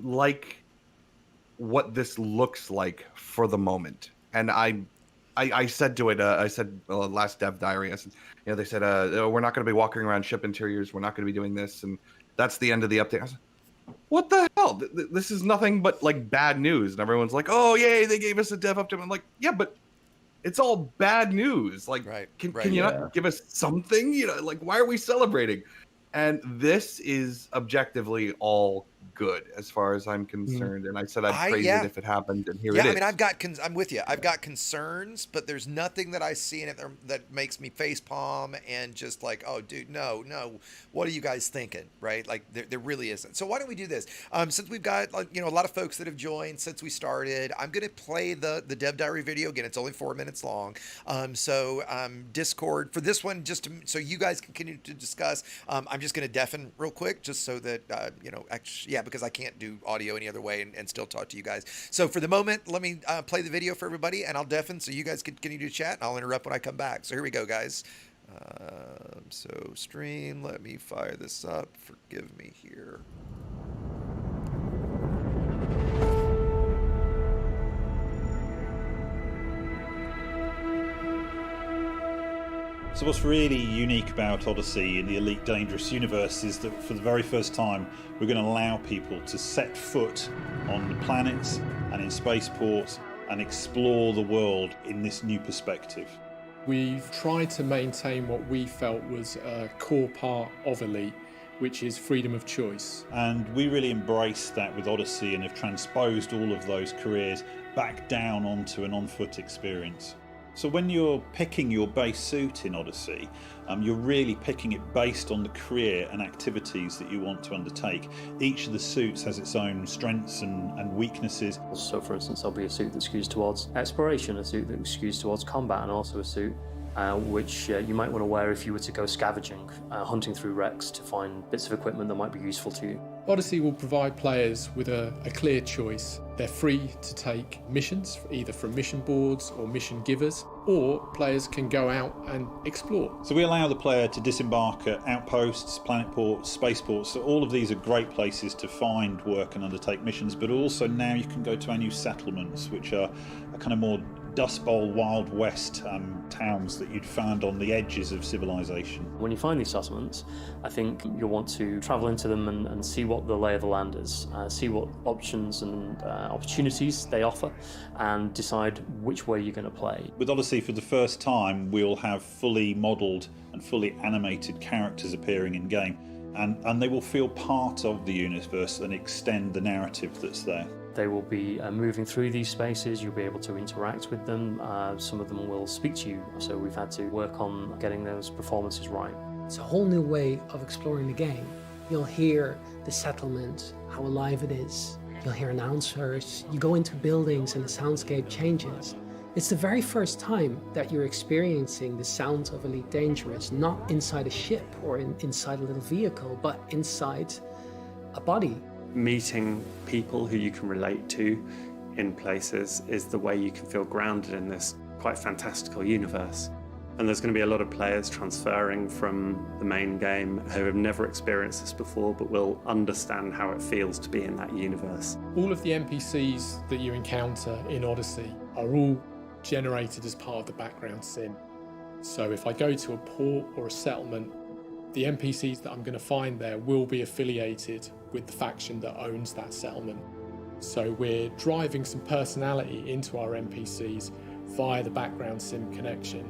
like what this looks like for the moment, and I said to it, I said last Dev Diary, I said, they said we're not going to be walking around ship interiors, we're not going to be doing this, and that's the end of the update. I said, what the hell? This is nothing but like bad news, and everyone's like, oh yay, they gave us a dev update. I'm like, yeah, but it's all bad news. Like, Right, can right. you Yeah. not give us something? You know, like, why are we celebrating? And this is objectively all good as far as I'm concerned. And I said I'd praise yeah. it if it happened, and here Yeah, it is. I mean, I'm with you. I've got concerns, but there's nothing that I see in it that makes me facepalm and just like, oh, dude, no, what are you guys thinking, right? Like, there really isn't. So why don't we do this? Since we've got, like, you know, a lot of folks that have joined since we started, I'm gonna play the Dev Diary video again. It's only 4 minutes long. Discord for this one, so you guys can continue to discuss. I'm just gonna deafen real quick, just so that you know, actually, yeah, because I can't do audio any other way and still talk to you guys. So for the moment, let me play the video for everybody, and I'll deafen so you guys can continue to chat, and I'll interrupt when I come back. So here we go, guys. So stream, let me fire this up. Forgive me here. So what's really unique about Odyssey in the Elite Dangerous universe is that for the very first time we're going to allow people to set foot on the planets and in spaceports and explore the world in this new perspective. We've tried to maintain what we felt was a core part of Elite, which is freedom of choice. And we really embraced that with Odyssey and have transposed all of those careers back down onto an on-foot experience. So when you're picking your base suit in Odyssey, you're really picking it based on the career and activities that you want to undertake. Each of the suits has its own strengths and weaknesses. So for instance, there'll be a suit that skews towards exploration, a suit that skews towards combat, and also a suit which you might want to wear if you were to go scavenging, hunting through wrecks to find bits of equipment that might be useful to you. Odyssey will provide players with a clear choice. They're free to take missions, either from mission boards or mission givers, or players can go out and explore. So we allow the player to disembark at outposts, planet ports, spaceports. So all of these are great places to find work and undertake missions, but also now you can go to our new settlements, which are a kind of more Dust Bowl, Wild West towns that you'd find on the edges of civilization. When you find these settlements, I think you'll want to travel into them and see what the lay of the land is, see what options and opportunities they offer, and decide which way you're going to play. With Odyssey, for the first time, we'll have fully modelled and fully animated characters appearing in game, and they will feel part of the universe and extend the narrative that's there. They will be moving through these spaces, you'll be able to interact with them, some of them will speak to you, so we've had to work on getting those performances right. It's a whole new way of exploring the game. You'll hear the settlement, how alive it is. You'll hear announcers, you go into buildings and the soundscape changes. It's the very first time that you're experiencing the sound of Elite Dangerous, not inside a ship or inside a little vehicle, but inside a body. Meeting people who you can relate to in places is the way you can feel grounded in this quite fantastical universe. And there's going to be a lot of players transferring from the main game who have never experienced this before but will understand how it feels to be in that universe. All of the NPCs that you encounter in Odyssey are all generated as part of the background sim. So if I go to a port or a settlement, the NPCs that I'm going to find there will be affiliated with the faction that owns that settlement. So we're driving some personality into our NPCs via the background sim connection,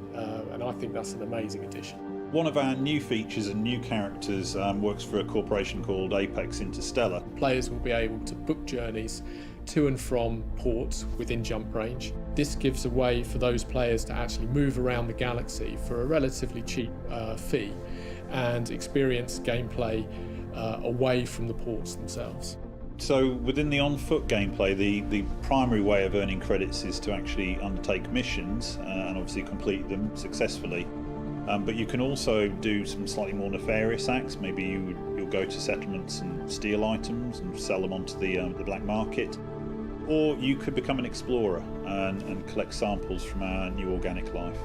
and I think that's an amazing addition. One of our new features and new characters works for a corporation called Apex Interstellar. Players will be able to book journeys to and from ports within jump range. This gives a way for those players to actually move around the galaxy for a relatively cheap fee and experience gameplay away from the ports themselves. So within the on-foot gameplay, the primary way of earning credits is to actually undertake missions and obviously complete them successfully. But you can also do some slightly more nefarious acts. Maybe you'll go to settlements and steal items and sell them onto the black market. Or you could become an explorer and collect samples from our new organic life.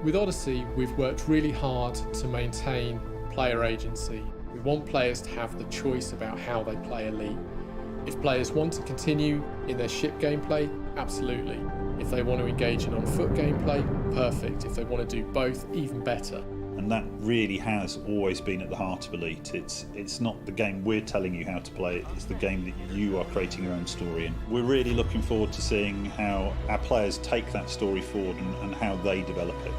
With Odyssey, we've worked really hard to maintain player agency. We want players to have the choice about how they play Elite. If players want to continue in their ship gameplay, absolutely. If they want to engage in on-foot gameplay, perfect. If they want to do both, even better. And that really has always been at the heart of Elite. It's not the game we're telling you how to play it, it's the game that you are creating your own story in. We're really looking forward to seeing how our players take that story forward and how they develop it.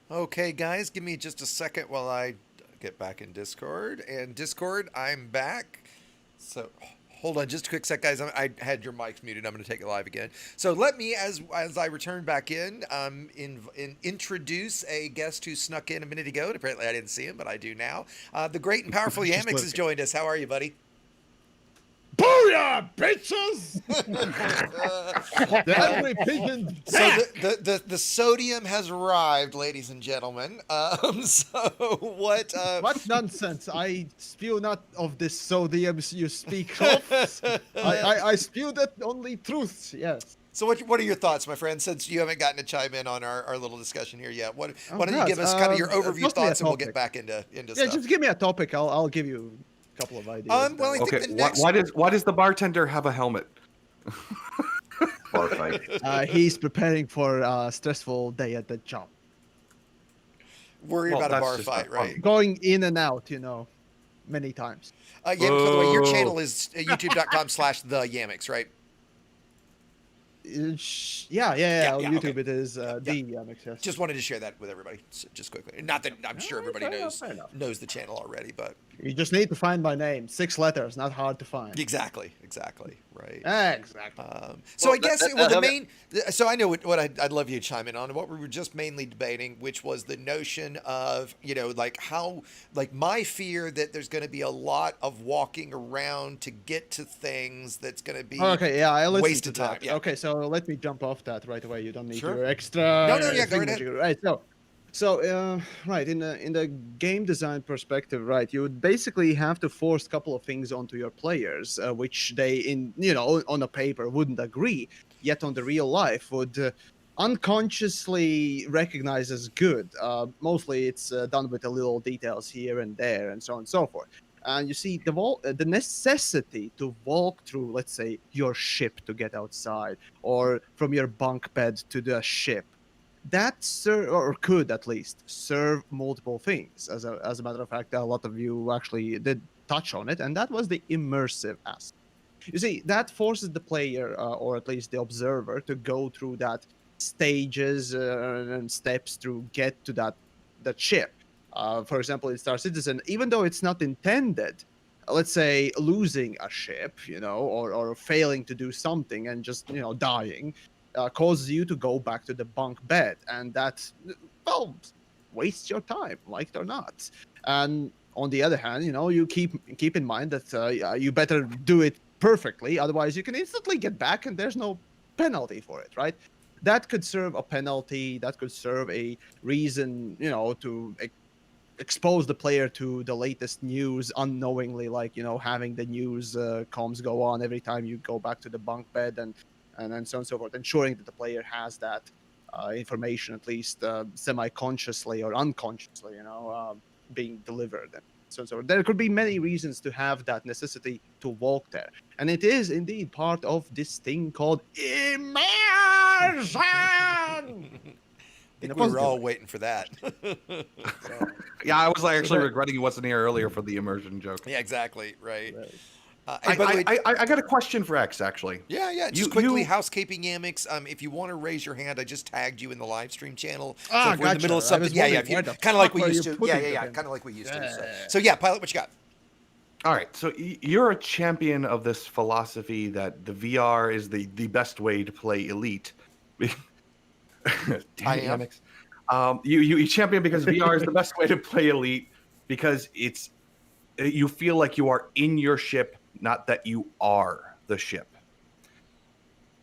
Okay, guys, give me just a second while I get back in Discord. And Discord, I'm back. So hold on just a quick sec, guys. I had your mics muted. I'm going to take it live again. So let me, as I return back in, introduce a guest who snuck in a minute ago. And apparently I didn't see him, but I do now. The great and powerful Yamix has joined us. How are you, buddy? Booyah, bitches! The angry pigeon. So the sodium has arrived, ladies and gentlemen. So what? What nonsense! I spew not of this sodium you speak of. I spew that only truths. Yes. So what are your thoughts, my friend? Since you haven't gotten to chime in on our little discussion here yet, why don't you give us kind of your overview thoughts, and we'll get back into stuff. Just give me a topic. I'll give you couple of ideas. Well, I think the next... why does the bartender have a helmet? Bar fight. He's preparing for a stressful day at the job. Worried about a bar fight, right? Going in and out, many times. Yeah, by the way, your channel is youtube.com/theyamix, right? Yeah. On YouTube okay. It is the Yamix. Yes. Just wanted to share that with everybody, just quickly. Not that I'm sure everybody knows the channel already, but you just need to find my name. 6 letters, not hard to find. Exactly, right. Exactly. So I guess the main. So I know what I'd love you to chime in on. What we were just mainly debating, which was the notion of my fear that there's going to be a lot of walking around to get to things that's going to be I waste of time. Yeah. Okay, so let me jump off that right away. You don't need Sure. your extra. No, yeah, go right ahead. Right, right in the game design perspective, right, you would basically have to force a couple of things onto your players, which they on a paper wouldn't agree, yet on the real life would unconsciously recognize as good. Mostly it's done with the little details here and there, and so on and so forth. And you see the necessity to walk through, let's say, your ship to get outside, or from your bunk bed to the ship. That could at least serve multiple things. As a matter of fact, a lot of you actually did touch on it, and that was the immersive aspect. You see, that forces the player, or at least the observer, to go through that stages and steps to get to that ship. For example, in Star Citizen, even though it's not intended, let's say losing a ship, or failing to do something and just, dying, causes you to go back to the bunk bed, and that, wastes your time, like it or not. And on the other hand, you keep in mind that you better do it perfectly, otherwise you can instantly get back and there's no penalty for it, right? That could serve a penalty, that could serve a reason, to expose the player to the latest news unknowingly, like, having the news comms go on every time you go back to the bunk bed, and so on and so forth, ensuring that the player has that information, at least semi-consciously or unconsciously, being delivered. And so there could be many reasons to have that necessity to walk there. And it is indeed part of this thing called immersion! I think we were all waiting for that. Yeah, I was actually regretting you wasn't here earlier for the immersion joke. Yeah, exactly. Right. I got a question for X, actually. Yeah. Just quickly, housekeeping, Yamix. If you want to raise your hand, I just tagged you in the live stream channel. So if we're in the middle of something, if you kind of like we used to. Yeah, kind of like we used to. So yeah, Pilot, what you got? All right, so you're a champion of this philosophy that the VR is the best way to play Elite. I am. You champion because VR is the best way to play Elite, because you feel like you are in your ship, not that you are the ship.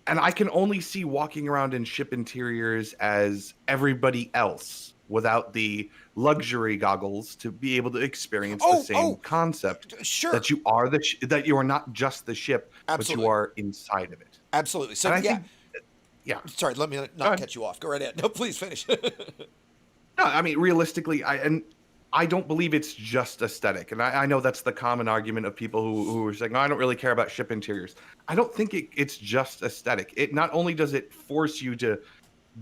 And I can only see walking around in ship interiors as everybody else without the luxury goggles to be able to experience the same concept. Sure. That you are that you are not just the ship, but you are inside of it. Absolutely. So yeah. Sorry, let me not cut you off. Go right ahead. No, please finish. No, I mean, realistically, I don't believe it's just aesthetic. And I know that's the common argument of people who are saying, I don't really care about ship interiors. I don't think it's just aesthetic. It not only does it force you to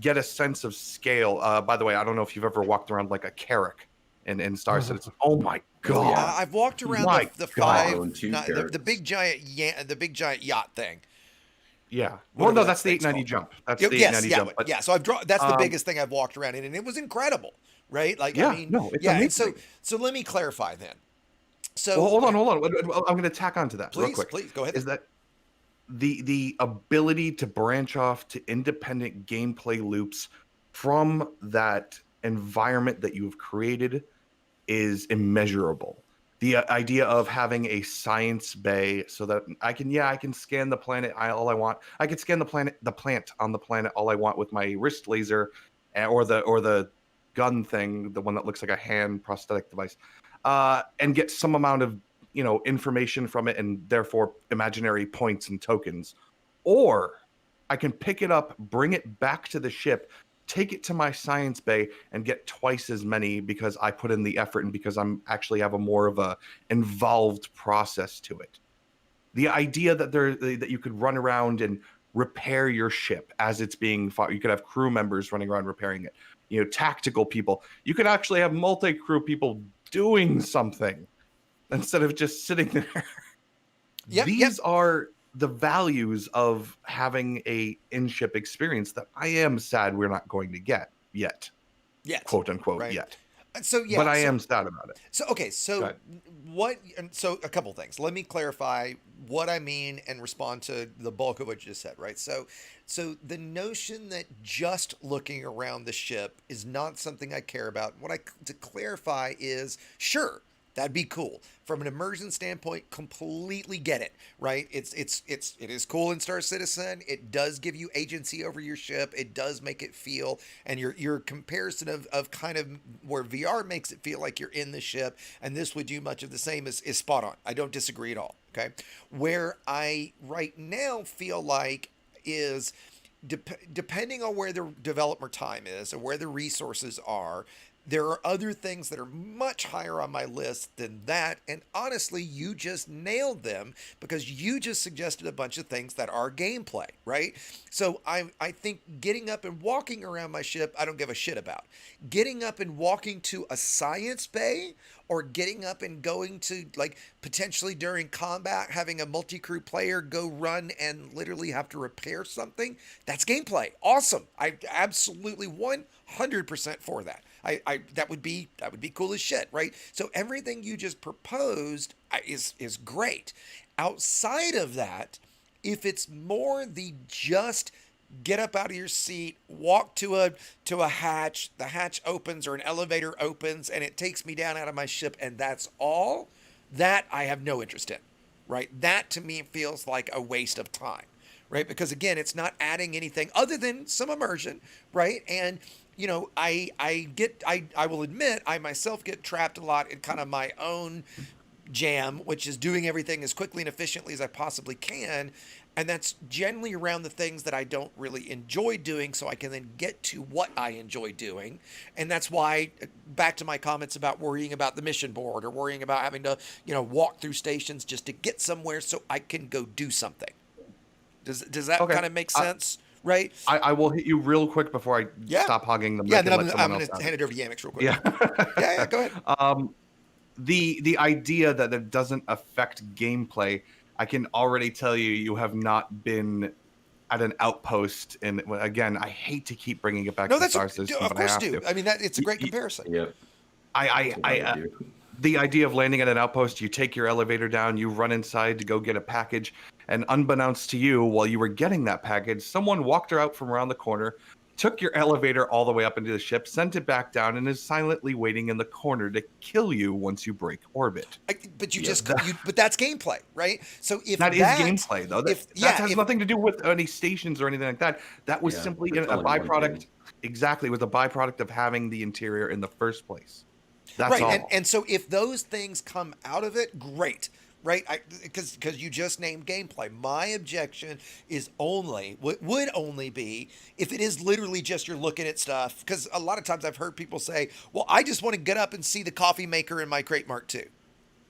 get a sense of scale. By the way, I don't know if you've ever walked around like a carrack in Star Citizen. Oh my god! yeah. I've walked around My the God. five, Own two the big giant, the big giant yacht thing. Yeah. Whatever Well, no, that that's the thing's 890 called. jump. That's Yep, the yes, 890 yeah, jump. But yeah. So that's the um, biggest thing I've walked around in, and it was incredible, right? Like, Yeah, I mean, no, it's yeah. And so, amazing. so let me clarify then. So well, hold on. I'm going to tack onto that real Please, quick. please, go ahead. Is that the ability to branch off to independent gameplay loops from that environment that you've created is immeasurable. The idea of having a science bay so that I can scan the planet all I want. I can scan the plant on the planet all I want with my wrist laser, or the gun thing, the one that looks like a hand prosthetic device, and get some amount of information from it, and therefore imaginary points and tokens. Or I can pick it up, bring it back to the ship, take it to my science bay, and get twice as many because I put in the effort and because I'm actually have a more of a involved process to it. The idea that that you could run around and repair your ship as it's being fought. You could have crew members running around repairing it. Tactical people. You could actually have multi-crew people doing something instead of just sitting there. These are the values of having a in-ship experience that I am sad we're not going to get yet, quote unquote, right. yet. So yeah, but I am sad about it. So okay, so so a couple things. Let me clarify what I mean and respond to the bulk of what you just said, right? So the notion that just looking around the ship is not something I care about. To clarify is, sure, that'd be cool. From an immersion standpoint, completely get it, right? It is cool in Star Citizen. It does give you agency over your ship. It does make it feel, and your comparison of kind of where VR makes it feel like you're in the ship, and this would do much of the same is spot on. I don't disagree at all, okay? Where I right now feel like is depending on where the developer time is or where the resources are, there are other things that are much higher on my list than that. And honestly, you just nailed them because you just suggested a bunch of things that are gameplay, right? So I think getting up and walking around my ship, I don't give a shit about. Getting up and walking to a science bay or getting up and going to, like, potentially during combat, having a multi-crew player go run and literally have to repair something, that's gameplay. Awesome. I absolutely 100% for that. That would be cool as shit, right? So everything you just proposed is great. Outside of that, if it's more the just get up out of your seat, walk to a hatch, the hatch opens or an elevator opens and it takes me down out of my ship and that's all, that I have no interest in, right? That to me feels like a waste of time, right? Because again, it's not adding anything other than some immersion, right? And I will admit, I myself get trapped a lot in kind of my own jam, which is doing everything as quickly and efficiently as I possibly can. And that's generally around the things that I don't really enjoy doing, so I can then get to what I enjoy doing. And that's why, back to my comments about worrying about the mission board or worrying about having to, walk through stations just to get somewhere so I can go do something. Does that kind of make sense? Right. I will hit you real quick before I stop hogging the mic. Yeah, then I'm going to hand it over to Yamix real quick. Yeah, go ahead. The idea that it doesn't affect gameplay, I can already tell you have not been at an outpost. And again, I hate to keep bringing it back to Star Citizen, of but course I have do. to. I mean, it's a great comparison. Yeah. The idea of landing at an outpost, you take your elevator down, you run inside to go get a package, and unbeknownst to you, while you were getting that package, someone walked her out from around the corner, took your elevator all the way up into the ship, sent it back down, and is silently waiting in the corner to kill you once you break orbit. But but that's gameplay, right? So if that is gameplay, though. That has nothing to do with any stations or anything like that. That was simply a byproduct. Exactly, it was a byproduct of having the interior in the first place. That's all. And so if those things come out of it, great. Right, because you just named gameplay. My objection is would only be if it is literally just you're looking at stuff. Because a lot of times I've heard people say, "Well, I just want to get up and see the coffee maker in my Crate Mark II."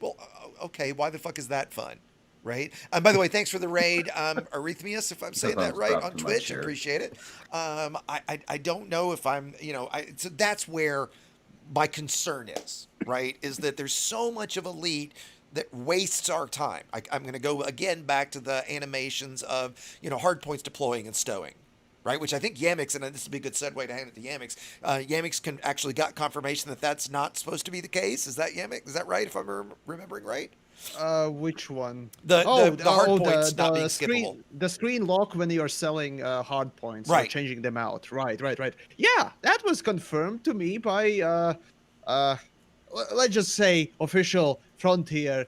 Well, okay, why the fuck is that fun? right? And by the way, thanks for the raid, Arrhythmias, if I'm saying that thumbs right, up on to my Twitch. share. Appreciate it. I don't know if I'm, so that's where my concern is, right? Is that there's so much of Elite that wastes our time. I'm going to go again back to the animations of, hardpoints deploying and stowing. Right, which I think Yamix, and this would be a good segue to hand it to Yamix. Yamix can actually got confirmation that that's not supposed to be the case. Is that Yamix? Is that right? If I'm remembering right? Which one? The hard points not being screen, skippable. the screen lock when you're selling hard points, or Right. changing them out. Right. Yeah, that was confirmed to me by let's just say official Frontier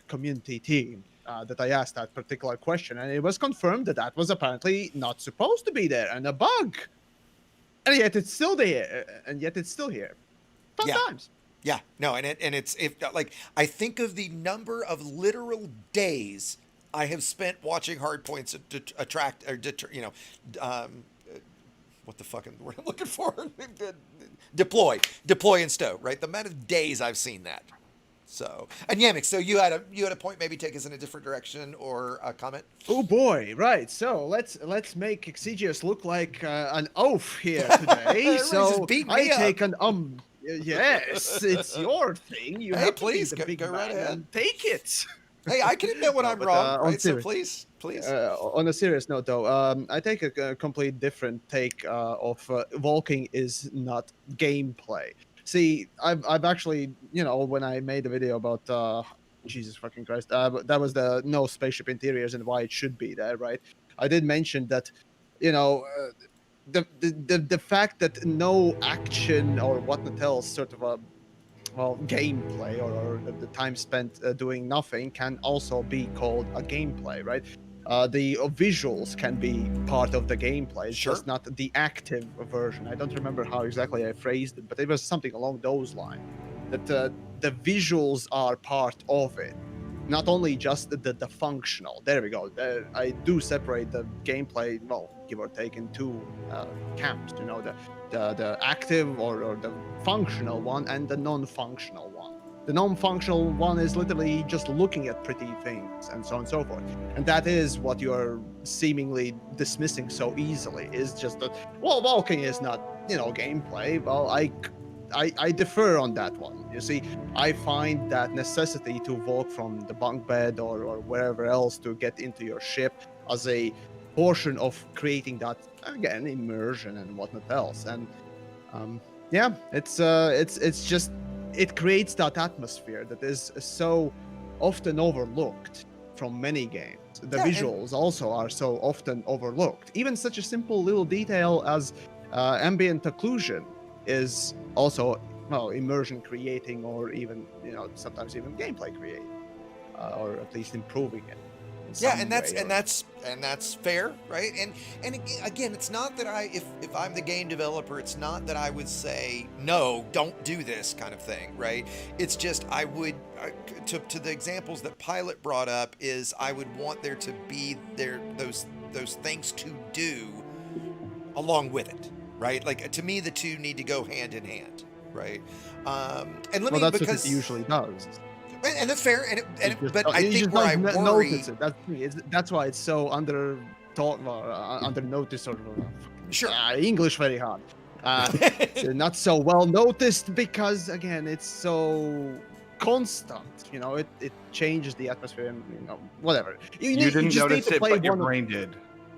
community team. That I asked that particular question, and it was confirmed that that was apparently not supposed to be there and a bug, and yet it's still there, Fun times. Yeah, no, and it's like I think of the number of literal days I have spent watching hardpoints attract or what the fucking word I'm looking for? deploy and stow. Right, the amount of days I've seen that. So, and Yamik, so you had a point, maybe take us in a different direction or a comment? Oh boy, right. So let's make Exigeous look like an oaf here today. So I take an yes, it's your thing. You have please to be the big go right man ahead. and take it. Hey, I can admit when I'm wrong, right? So please. On a serious note, though, I take a complete different take of Volking is not gameplay. See, I've actually, when I made a video about Jesus fucking Christ, that was the no spaceship interiors and why it should be there, right? I did mention that, the fact that no action or whatnot else, sort of a gameplay or the time spent doing nothing can also be called a gameplay, right? The visuals can be part of the gameplay. It's just not the active version. I don't remember how exactly I phrased it, but it was something along those lines. That the visuals are part of it, not only just the functional. There we go. I do separate the gameplay, give or take, in two camps. The active or the functional one and the non-functional one. The non-functional one is literally just looking at pretty things and so on and so forth. And that is what you're seemingly dismissing so easily, is just that, Volking is not, gameplay. Well, I defer on that one. You see, I find that necessity to walk from the bunk bed or wherever else to get into your ship as a portion of creating that, again, immersion and whatnot else. And it's just, it creates that atmosphere that is so often overlooked from many games. The visuals also are so often overlooked. Even such a simple little detail as ambient occlusion is also immersion creating, or even sometimes even gameplay creating, or at least improving it. And that's fair, right? And again, it's not that if I'm the game developer, it's not that I would say no, don't do this kind of thing, right? It's just I would to the examples that Pilot brought up, is I would want there to be those things to do along with it, right? Like, to me, the two need to go hand in hand, right? And let me, that's because what it usually does. And that's fair, but I think where I worry, notice it. That's why it's so under notice, or English very hard. Not so well noticed because, again, it's so constant. It changes the atmosphere, and whatever. You didn't notice it, but your brain did.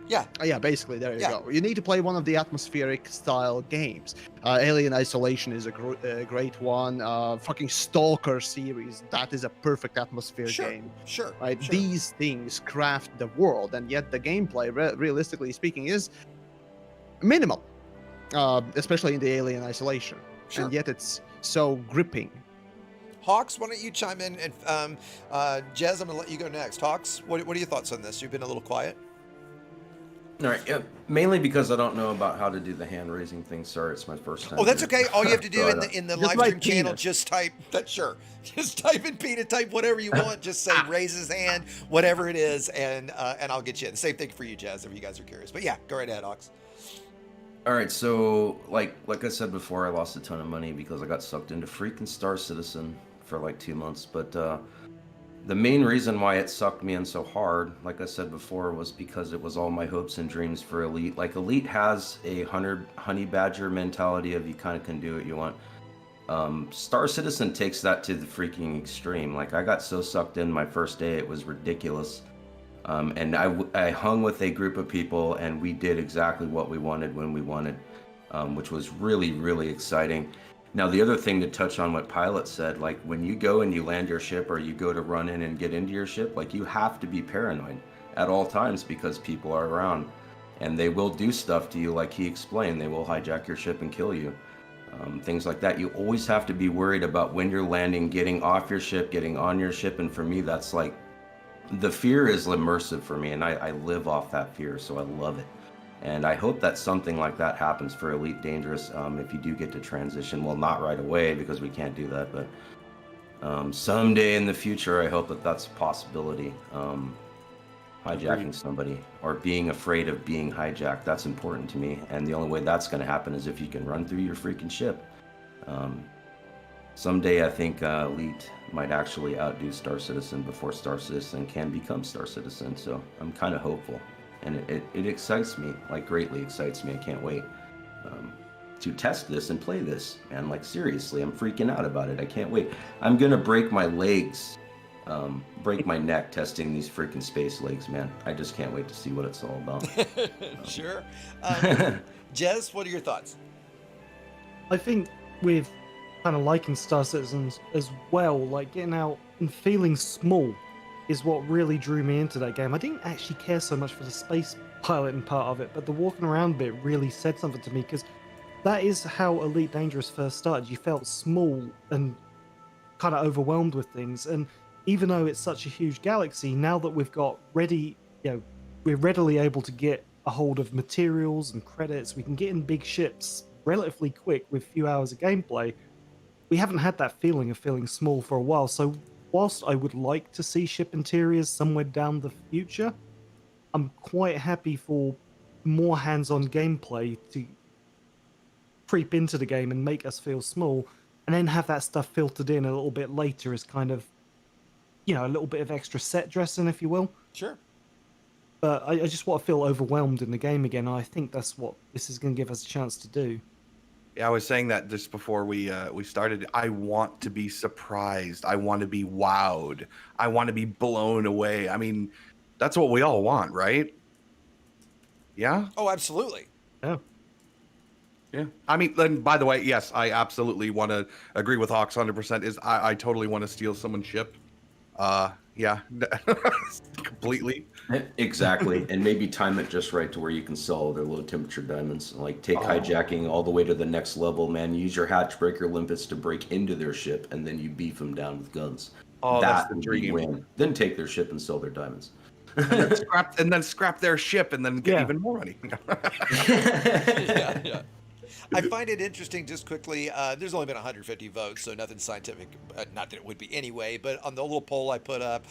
Yeah, basically, there you go. You need to play one of the atmospheric style games. Alien Isolation is a great one. Fucking Stalker series, that is a perfect atmosphere game. Right? These things craft the world, and yet the gameplay, realistically speaking, is minimal. Especially in the Alien Isolation. And yet it's so gripping. Hawks, why don't you chime in? And Jez, I'm going to let you go next. Hawks, what are your thoughts on this? You've been a little quiet. All right, mainly because I don't know about how to do the hand raising thing. Sorry, it's my first time. Oh, that's here. okay. All you have to do in the live stream channel, penis. just type that. Just type in peanut, type whatever you want. Just say raise his hand, whatever it is, and I'll get you in. Same thing for you, Jazz, if you guys are curious. But yeah, go right ahead, Hawks. All right, so like I said before, I lost a ton of money because I got sucked into freaking Star Citizen for like 2 months. But The main reason why it sucked me in so hard, like I said before, was because it was all my hopes and dreams for Elite. Like, Elite has a honey badger mentality of you kind of can do what you want. Star Citizen takes that to the freaking extreme. Like, I got so sucked in my first day, it was ridiculous. And I hung with a group of people, and we did exactly what we wanted when we wanted, which was really, really exciting. Now, the other thing to touch on what Pilot said, like, when you go and you land your ship or you go to run in and get into your ship, like, you have to be paranoid at all times because people are around and they will do stuff to you, like he explained. They will hijack your ship and kill you. Things like that. You always have to be worried about when you're landing, getting off your ship, getting on your ship. And for me, that's like, the fear is immersive for me, and I live off that fear, so I love it. And I hope that something like that happens for Elite Dangerous if you do get to transition. Well, not right away because we can't do that, but someday in the future, I hope that that's a possibility. Hijacking somebody or being afraid of being hijacked, that's important to me. And the only way that's going to happen is if you can run through your freaking ship. Someday I think Elite might actually outdo Star Citizen before Star Citizen can become Star Citizen. So I'm kind of hopeful. And it excites me, like greatly excites me. I can't wait to test this and play this, man. Like, seriously, I'm freaking out about it. I can't wait. I'm going to break my legs, break my neck testing these freaking space legs, man. I just can't wait to see what it's all about. Sure. Jez, what are your thoughts? I think with kind of liking Star Citizen as well, like getting out and feeling small is what really drew me into that game. I didn't actually care so much for the space piloting part of it, but the walking around bit really said something to me because that is how Elite Dangerous first started. You felt small and kind of overwhelmed with things. And even though it's such a huge galaxy, now that we've got ready, we're readily able to get a hold of materials and credits. We can get in big ships relatively quick with few hours of gameplay. We haven't had that feeling of feeling small for a while. So whilst I would like to see ship interiors somewhere down the future, I'm quite happy for more hands-on gameplay to creep into the game and make us feel small, and then have that stuff filtered in a little bit later as kind of, a little bit of extra set dressing, if you will. Sure. But I just want to feel overwhelmed in the game again, and I think that's what this is going to give us a chance to do. Yeah, I was saying that just before we started. I want to be surprised. I want to be wowed. I want to be blown away. I mean, that's what we all want, right? Yeah? Oh, absolutely. Yeah. Yeah. I mean, then, by the way, yes, I absolutely want to agree with Hawks 100%. I totally want to steal someone's ship. Yeah. Completely. Exactly. And maybe time it just right to where you can sell their low temperature diamonds. Like, take hijacking all the way to the next level, man. Use your hatchbreaker limpets to break into their ship, and then you beef them down with guns. Oh, that that's the dream. win. Then take their ship and sell their diamonds. and then scrap their ship and then get even more money. Yeah. I find it interesting, just quickly, there's only been 150 votes, so nothing scientific, not that it would be anyway, but on the little poll I put up,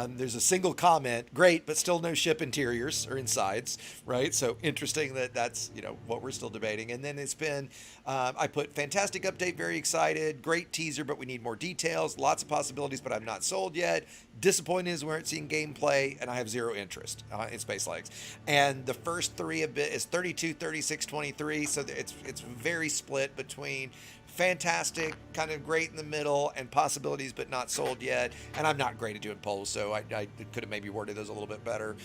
there's a single comment, great, but still no ship interiors or insides, right? So interesting that's, what we're still debating. And then it's been, I put fantastic update, very excited, great teaser, but we need more details, lots of possibilities, but I'm not sold yet. Disappointed is we aren't seeing gameplay, and I have zero interest in Space Legs. And the first three is 32, 36, 23, so it's very split between fantastic, kind of great in the middle, and possibilities but not sold yet. And I'm not great at doing polls, so I could have maybe worded those a little bit better.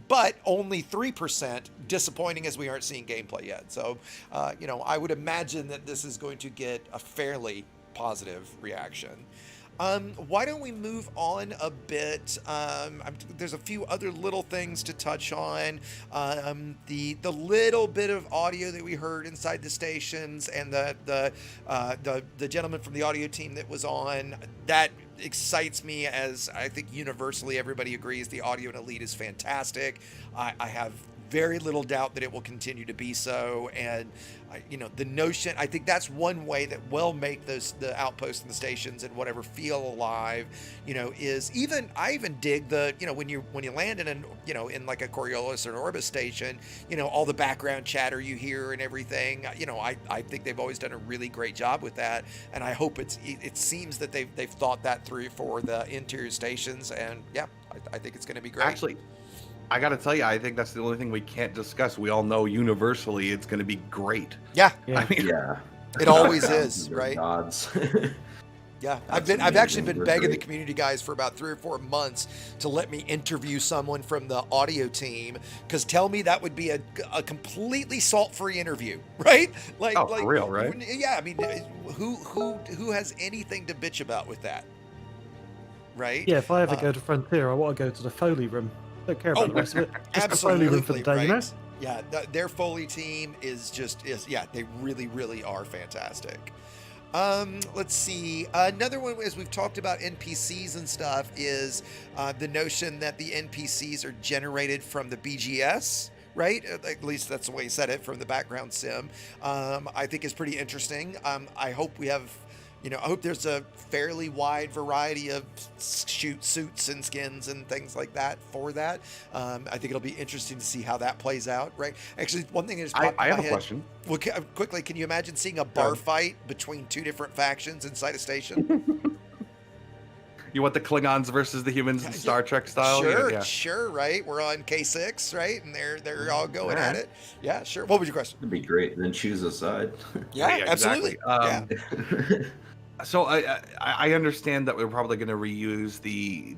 But only 3% disappointing as we aren't seeing gameplay yet. So, I would imagine that this is going to get a fairly positive reaction. Why don't we move on a bit? There's a few other little things to touch on. The little bit of audio that we heard inside the stations, and the gentleman from the audio team that was on, that excites me, as I think universally everybody agrees the audio in Elite is fantastic. I have very little doubt that it will continue to be so. And the notion, I think that's one way that will make the outposts and the stations and whatever feel alive, is I even dig the, when you land in in like a Coriolis or an Orbis station, all the background chatter you hear and everything. I think they've always done a really great job with that, and I hope it seems that they've thought that through for the interior stations, and I think it's going to be great. Actually, I got to tell you, I think that's the only thing we can't discuss. We all know universally it's going to be great. Yeah. I mean, It always is, right? Gods. Yeah, I've actually been begging the community guys for about 3 or 4 months to let me interview someone from the audio team, because tell me that would be a completely salt-free interview, right? Like for real, right? Yeah, I mean, who has anything to bitch about with that, right? Yeah, if I ever go to Frontier, I want to go to the Foley room. Don't care about the rest of it. Just the Absolutely, Foley room for the day, right? Yeah, their Foley team is they really, really are fantastic. Let's see. Another one, as we've talked about NPCs and stuff, is the notion that the NPCs are generated from the BGS, right? At least that's the way he said it, from the background sim. I think is pretty interesting. I hope we have, I hope there's a fairly wide variety of suits and skins and things like that for that. I think it'll be interesting to see how that plays out, right? Actually, one thing that just popped in I have my a head. question. Well, quickly, can you imagine seeing a bar fight between 2 different factions inside a station? You want the Klingons versus the humans in Star Trek style? Sure, right? We're on K6, right? And they're all going at it. Yeah, sure. What was your question? It'd be great. And then choose a side. Yeah, absolutely. Exactly. So I understand that we're probably going to reuse the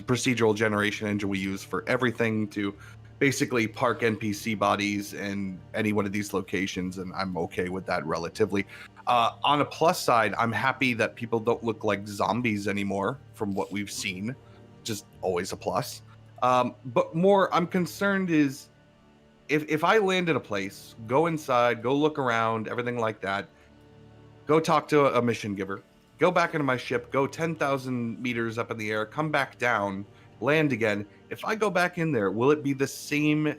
procedural generation engine we use for everything to basically park NPC bodies in any one of these locations, and I'm okay with that relatively. On a plus side, I'm happy that people don't look like zombies anymore from what we've seen. Just always a plus. But more I'm concerned is if I land in a place, go inside, go look around, everything like that, go talk to a mission giver, go back into my ship, go 10,000 meters up in the air, come back down, land again. If I go back in there, will it be the same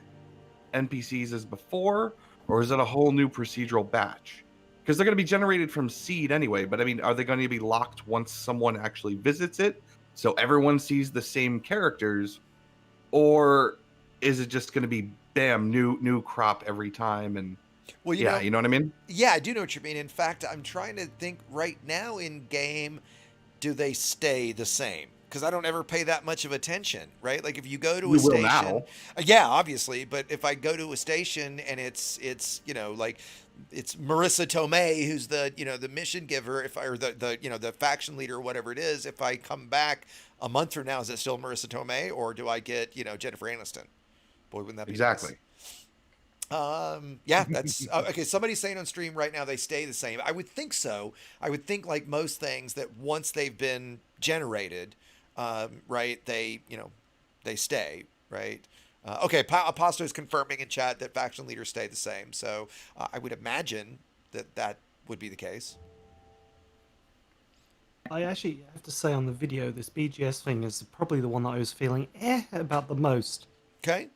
NPCs as before, or is it a whole new procedural batch? Because they're going to be generated from seed anyway, but I mean, are they going to be locked once someone actually visits it, so everyone sees the same characters, or is it just going to be, bam, new crop every time? And well, you know what I mean? Yeah, I do know what you mean. In fact, I'm trying to think right now in game, do they stay the same? Because I don't ever pay that much of attention, right? Like if you go to a station, now. Yeah, obviously. But if I go to a station and it's like it's Marissa Tomei who's the the mission giver, or the faction leader or whatever it is, if I come back a month from now, is it still Marissa Tomei, or do I get Jennifer Aniston? Boy, wouldn't that be exactly? Nice? Yeah, that's okay. Somebody's saying on stream right now they stay the same. I would think so. I would think, like most things, that once they've been generated, right, they stay, right. Okay, Aposto is confirming in chat that faction leaders stay the same. So I would imagine that would be the case. I actually have to say on the video, this BGS thing is probably the one that I was feeling about the most. Okay.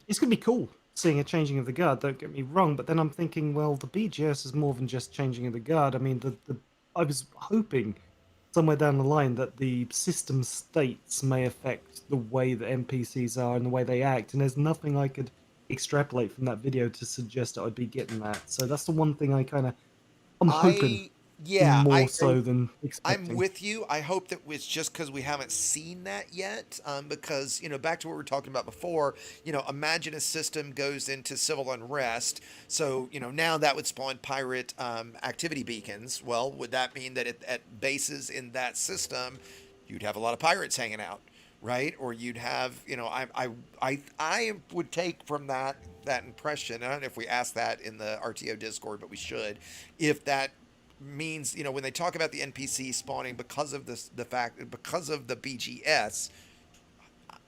It's gonna be cool seeing a changing of the guard, don't get me wrong, but then I'm thinking, well, the BGS is more than just changing of the guard. I mean, I was hoping somewhere down the line that the system states may affect the way that NPCs are and the way they act, and there's nothing I could extrapolate from that video to suggest that I'd be getting that. So that's the one thing I'm hoping. More so than expecting. I'm with you. I hope that it's just because we haven't seen that yet. Because, back to what we were talking about before, imagine a system goes into civil unrest. So, now that would spawn pirate activity beacons. Well, would that mean that at bases in that system, you'd have a lot of pirates hanging out, right? Or you'd have, I would take from that impression. I don't know if we asked that in the RTO Discord, but we should. If that means, when they talk about the NPC spawning because of the BGS,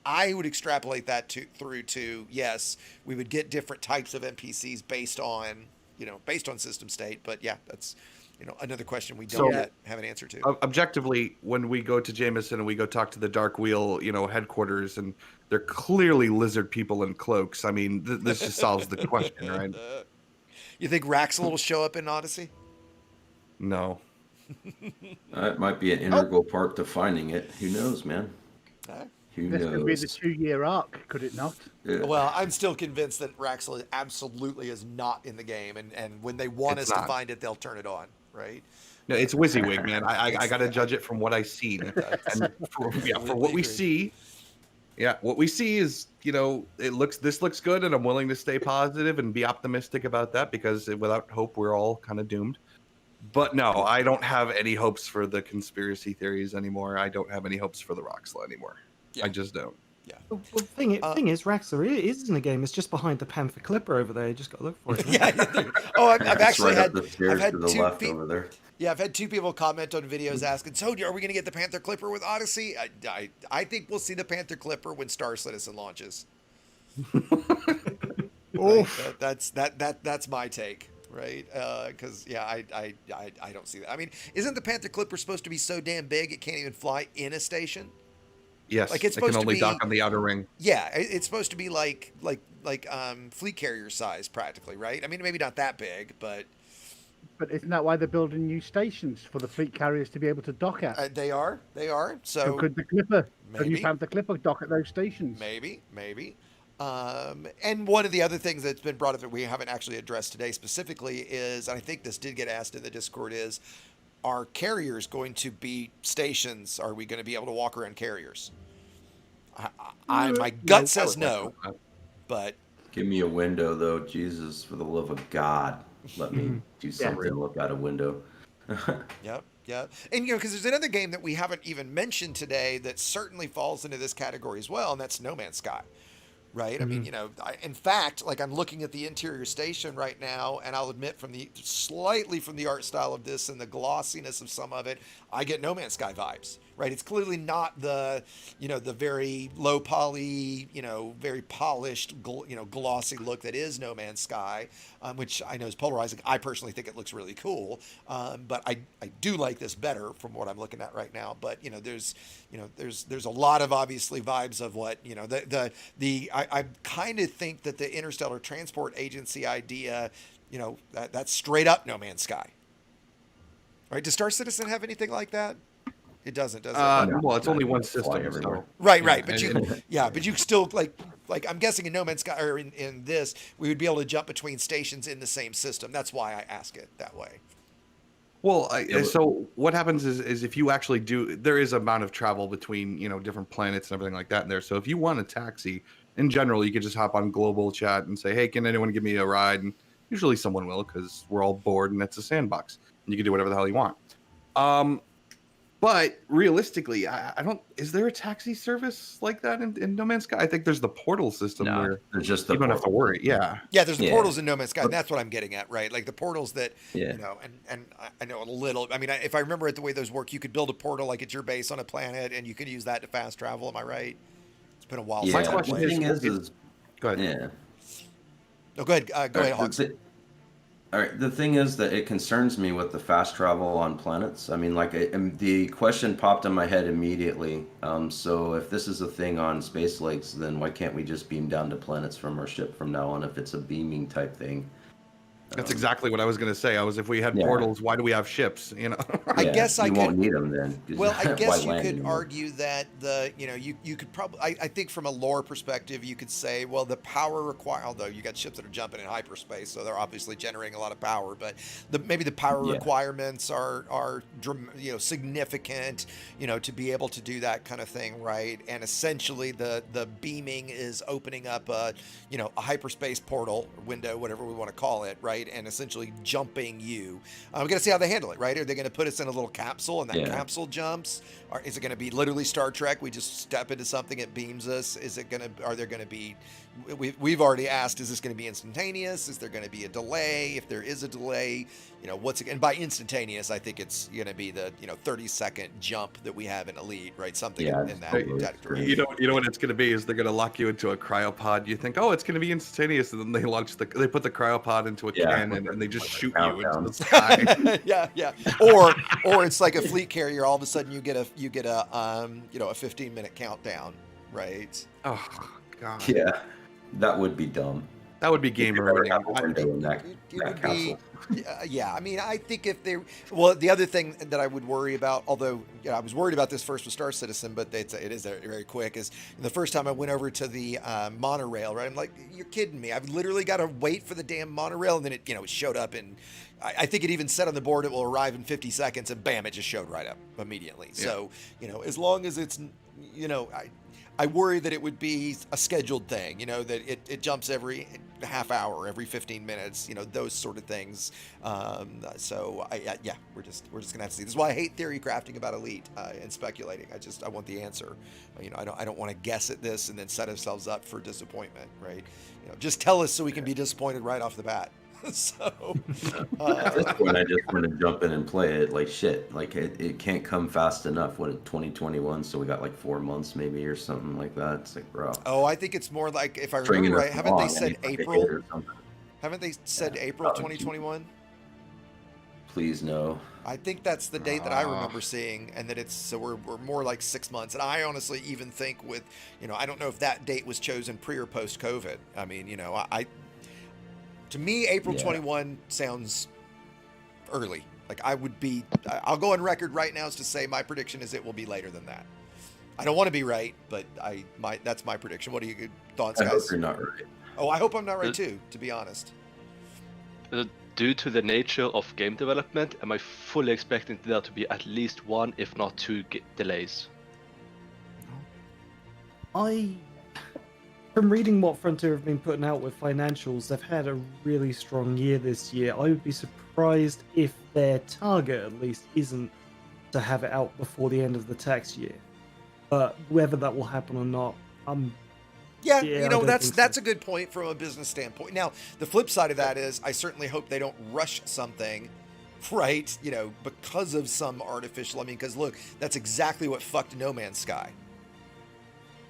I would extrapolate that through to, yes, we would get different types of NPCs based on system state. But yeah, another question we don't So- yet have an answer to. Objectively, when we go to Jameson and we go talk to the Dark Wheel, headquarters, and they're clearly lizard people in cloaks. I mean, this just solves the question, right? You think Raxel will show up in Odyssey? No. That might be an integral part to finding it. Who knows, man? Who This could be the knows? 2-year arc, could it not? Yeah. Well, I'm still convinced that Raxel absolutely is not in the game, and when they want It's us to not. find it, they'll turn it on, right? No, it's WYSIWYG, man. I got to judge it from what I see. And for what we see, what we see is, this looks good, and I'm willing to stay positive and be optimistic about that, because without hope, we're all kind of doomed. But no, I don't have any hopes for the conspiracy theories anymore. I don't have any hopes for the Roxla anymore. I just don't. Yeah. Well, thing is, Raxler is in the game. It's just behind the Panther Clipper over there. You just got to look for it. I've It's actually right up had the stairs I've had to the two left over there. Yeah, I've had 2 people comment on videos asking, so are we going to get the Panther Clipper with Odyssey? I think we'll see the Panther Clipper when Star Citizen launches. Right? That's my take, right? Because I don't see that. I mean, isn't the Panther Clipper supposed to be so damn big it can't even fly in a station? Yes, Like, it's it can supposed to only be- dock on the outer ring. Yeah, it's supposed to be like fleet carrier size practically, right? I mean, maybe not that big, but But isn't that why they're building new stations for the fleet carriers to be able to dock at? they are. So So could the Clipper, the maybe. new Panther Clipper, dock at those stations? Maybe. And one of the other things that's been brought up that we haven't actually addressed today specifically is, and I think this did get asked in the Discord, is, are carriers going to be stations? Are we going to be able to walk around carriers? My gut says no, but Give me a window, though. Jesus, for the love of God, let me do something. Look out a window. Yep. And, because there's another game that we haven't even mentioned today that certainly falls into this category as well, and that's No Man's Sky. Right. I mean, in fact, like, I'm looking at the interior station right now, and I'll admit slightly from the art style of this and the glossiness of some of it, I get No Man's Sky vibes, right? It's clearly not the very low poly, very polished, glossy look that is No Man's Sky, which I know is polarizing. I personally think it looks really cool. But I do like this better from what I'm looking at right now. But, there's a lot of obviously vibes of what, I kind of think that the Interstellar Transport Agency idea, that's straight up No Man's Sky. All right. Does Star Citizen have anything like that? It doesn't, does it? Well, it's only one system. So. Right. But but you still like I'm guessing in No Man's Sky or in this, we would be able to jump between stations in the same system. That's why I ask it that way. Well, so what happens is if you actually there is amount of travel between, different planets and everything like that in there. So if you want a taxi, in general, you could just hop on global chat and say, hey, can anyone give me a ride? And usually someone will, because we're all bored and it's a sandbox. And you can do whatever the hell you want. But realistically, is there a taxi service like that in No Man's Sky? I think there's the portal system where there's just you don't have to worry. Yeah. Yeah, there's the portals in No Man's Sky, and that's what I'm getting at, right? Like the portals that, Yeah. and I know a little. I mean, if I remember it the way those work, you could build a portal like at your base on a planet, and you could use that to fast travel. Am I right? It's been a while. Yeah. since My I question played. is, Go ahead. yeah. No, go ahead. Go ahead, Hawks. All right. The thing is that it concerns me with the fast travel on planets. I mean, the question popped in my head immediately. So if this is a thing on space lakes, then why can't we just beam down to planets from our ship from now on if it's a beaming type thing? That's exactly what I was going to say. If we had portals, why do we have ships? I guess I won't need them then. 'Cause Well, I why guess you land could anymore? argue that you could probably, I think from a lore perspective, you could say, well, the power required, although you got ships that are jumping in hyperspace, so they're obviously generating a lot of power, but maybe the power requirements are significant, to be able to do that kind of thing, right? And essentially the beaming is opening up a hyperspace portal window, whatever we want to call it, right? And essentially jumping you. We're going to see how they handle it, right? Are they going to put us in a little capsule and that capsule jumps? Or is it going to be literally Star Trek? We just step into something, it beams us. Are there going to be, we've already asked, is this going to be instantaneous? Is there going to be a delay? If there is a delay, and by instantaneous, I think it's going to be the, 30-second jump that we have in Elite, right? Something in that category. You know what it's going to be is they're going to lock you into a cryopod. You think, oh, it's going to be instantaneous, and then they put the cryopod into a cave cannon and they just shoot you into the sky. yeah. Or it's like a fleet carrier. All of a sudden you get a 15-minute countdown, right? Oh god. Yeah, that would be dumb. That would be game ruining. Have a window in that It would castle. be, yeah. I mean, I think if they, well, the other thing that I would worry about, although I was worried about this first with Star Citizen, but it is very quick. Is the first time I went over to the monorail, right? I'm like, you're kidding me! I've literally got to wait for the damn monorail, and then it showed up, and I think it even said on the board it will arrive in 50 seconds, and bam, it just showed right up immediately. Yeah. So as long as it's, I worry that it would be a scheduled thing, that it jumps every half hour, every 15 minutes, those sort of things. So we're just gonna have to see. This is why I hate theory crafting about Elite and speculating. I want the answer. I don't want to guess at this and then set ourselves up for disappointment, right? Just tell us so we can be disappointed right off the bat. So at this point, I just want to jump in and play it like shit. Like it can't come fast enough. When 2021, so we got like 4 months maybe or something like that. It's like, bro. Oh, I think it's more like, if I remember right, haven't they said April? Haven't they said April 2021? Please no. I think that's the date that I remember seeing, and that we're more like 6 months. And I honestly even think with, I don't know if that date was chosen pre or post COVID. I mean, to me, April 21 sounds early. Like I'll go on record right now as to say my prediction is it will be later than that. I don't want to be right, but that's my prediction. What are your thoughts, guys? I hope you're not right. Oh, I hope I'm not right too, to be honest. Due to the nature of game development, am I fully expecting there to be at least one, if not two, delays? From reading what Frontier have been putting out with financials, they've had a really strong year this year. I would be surprised if their target, at least, isn't to have it out before the end of the tax year. But whether that will happen or not, that's a good point from a business standpoint. Now, the flip side of that is I certainly hope they don't rush something, right? Because of some artificial. Because look, that's exactly what fucked No Man's Sky.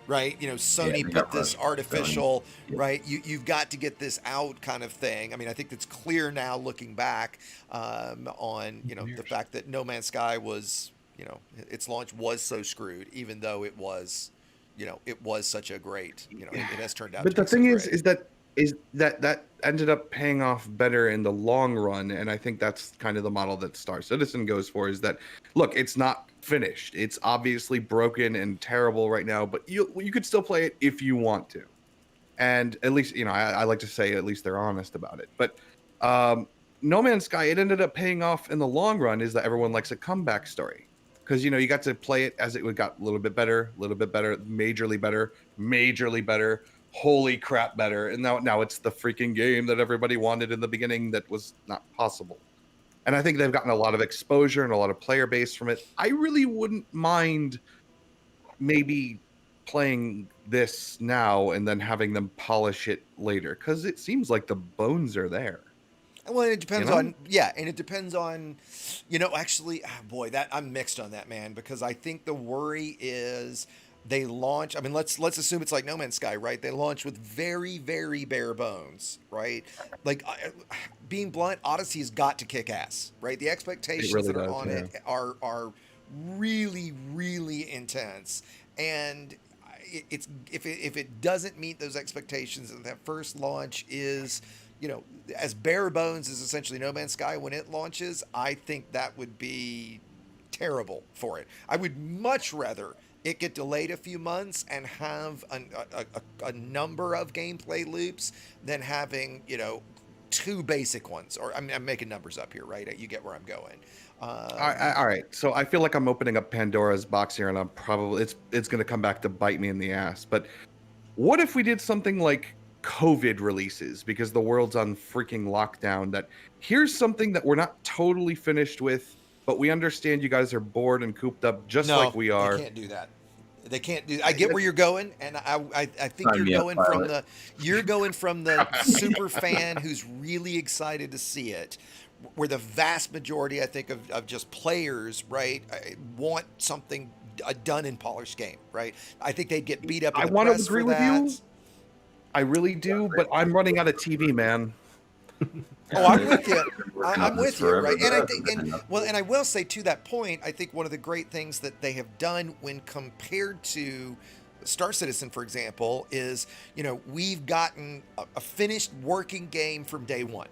Right, Sony put this artificial, right? You've got to get this out kind of thing. I mean, I think it's clear now, looking back on the fact that No Man's Sky was, its launch was so screwed, even though it was, it was such a great, it has turned out. But the thing is that ended up paying off better in the long run, and I think that's kind of the model that Star Citizen goes for. Is that, look, it's not finished. It's obviously broken and terrible right now, but you could still play it if you want to. And at least, I like to say at least they're honest about it. But No Man's Sky, it ended up paying off in the long run, is that everyone likes a comeback story. Because, you got to play it as it got a little bit better, majorly better, holy crap better. And now it's the freaking game that everybody wanted in the beginning that was not possible. And I think they've gotten a lot of exposure and a lot of player base from it. I really wouldn't mind maybe playing this now and then having them polish it later, because it seems like the bones are there. Well, it depends on, and it depends on, actually, boy, that I'm mixed on that, man, because I think the worry is they launch. I mean, let's assume it's like No Man's Sky, right? They launch with very, very bare bones, right? Like, being blunt, Odyssey has got to kick ass, right? The expectations that are on it are really, really intense, and it's if it doesn't meet those expectations, and that first launch is, as bare bones as essentially No Man's Sky when it launches, I think that would be terrible for it. I would much rather it get delayed a few months and have a number of gameplay loops than having, two basic ones. Or I'm making numbers up here, right? You get where I'm going. All right. So I feel like I'm opening up Pandora's box here, and I'm probably it's going to come back to bite me in the ass. But what if we did something like COVID releases, because the world's on freaking lockdown, that here's something that we're not totally finished with, but we understand you guys are bored and cooped up just like we are. They can't do that. They can't do. I get where you're going, and I think you're going from the super fan who's really excited to see it, where the vast majority, I think, of just players, right, want something done in polished game, right? I think they'd get beat up. I want to agree with you. I really do, but I'm running out of TV, man. Oh, I'm with you. Working I'm on this with you, forever, right? And there I think, hasn't and been well, and I will say to that point, I think one of the great things that they have done when compared to Star Citizen, for example, is we've gotten a finished working game from day one.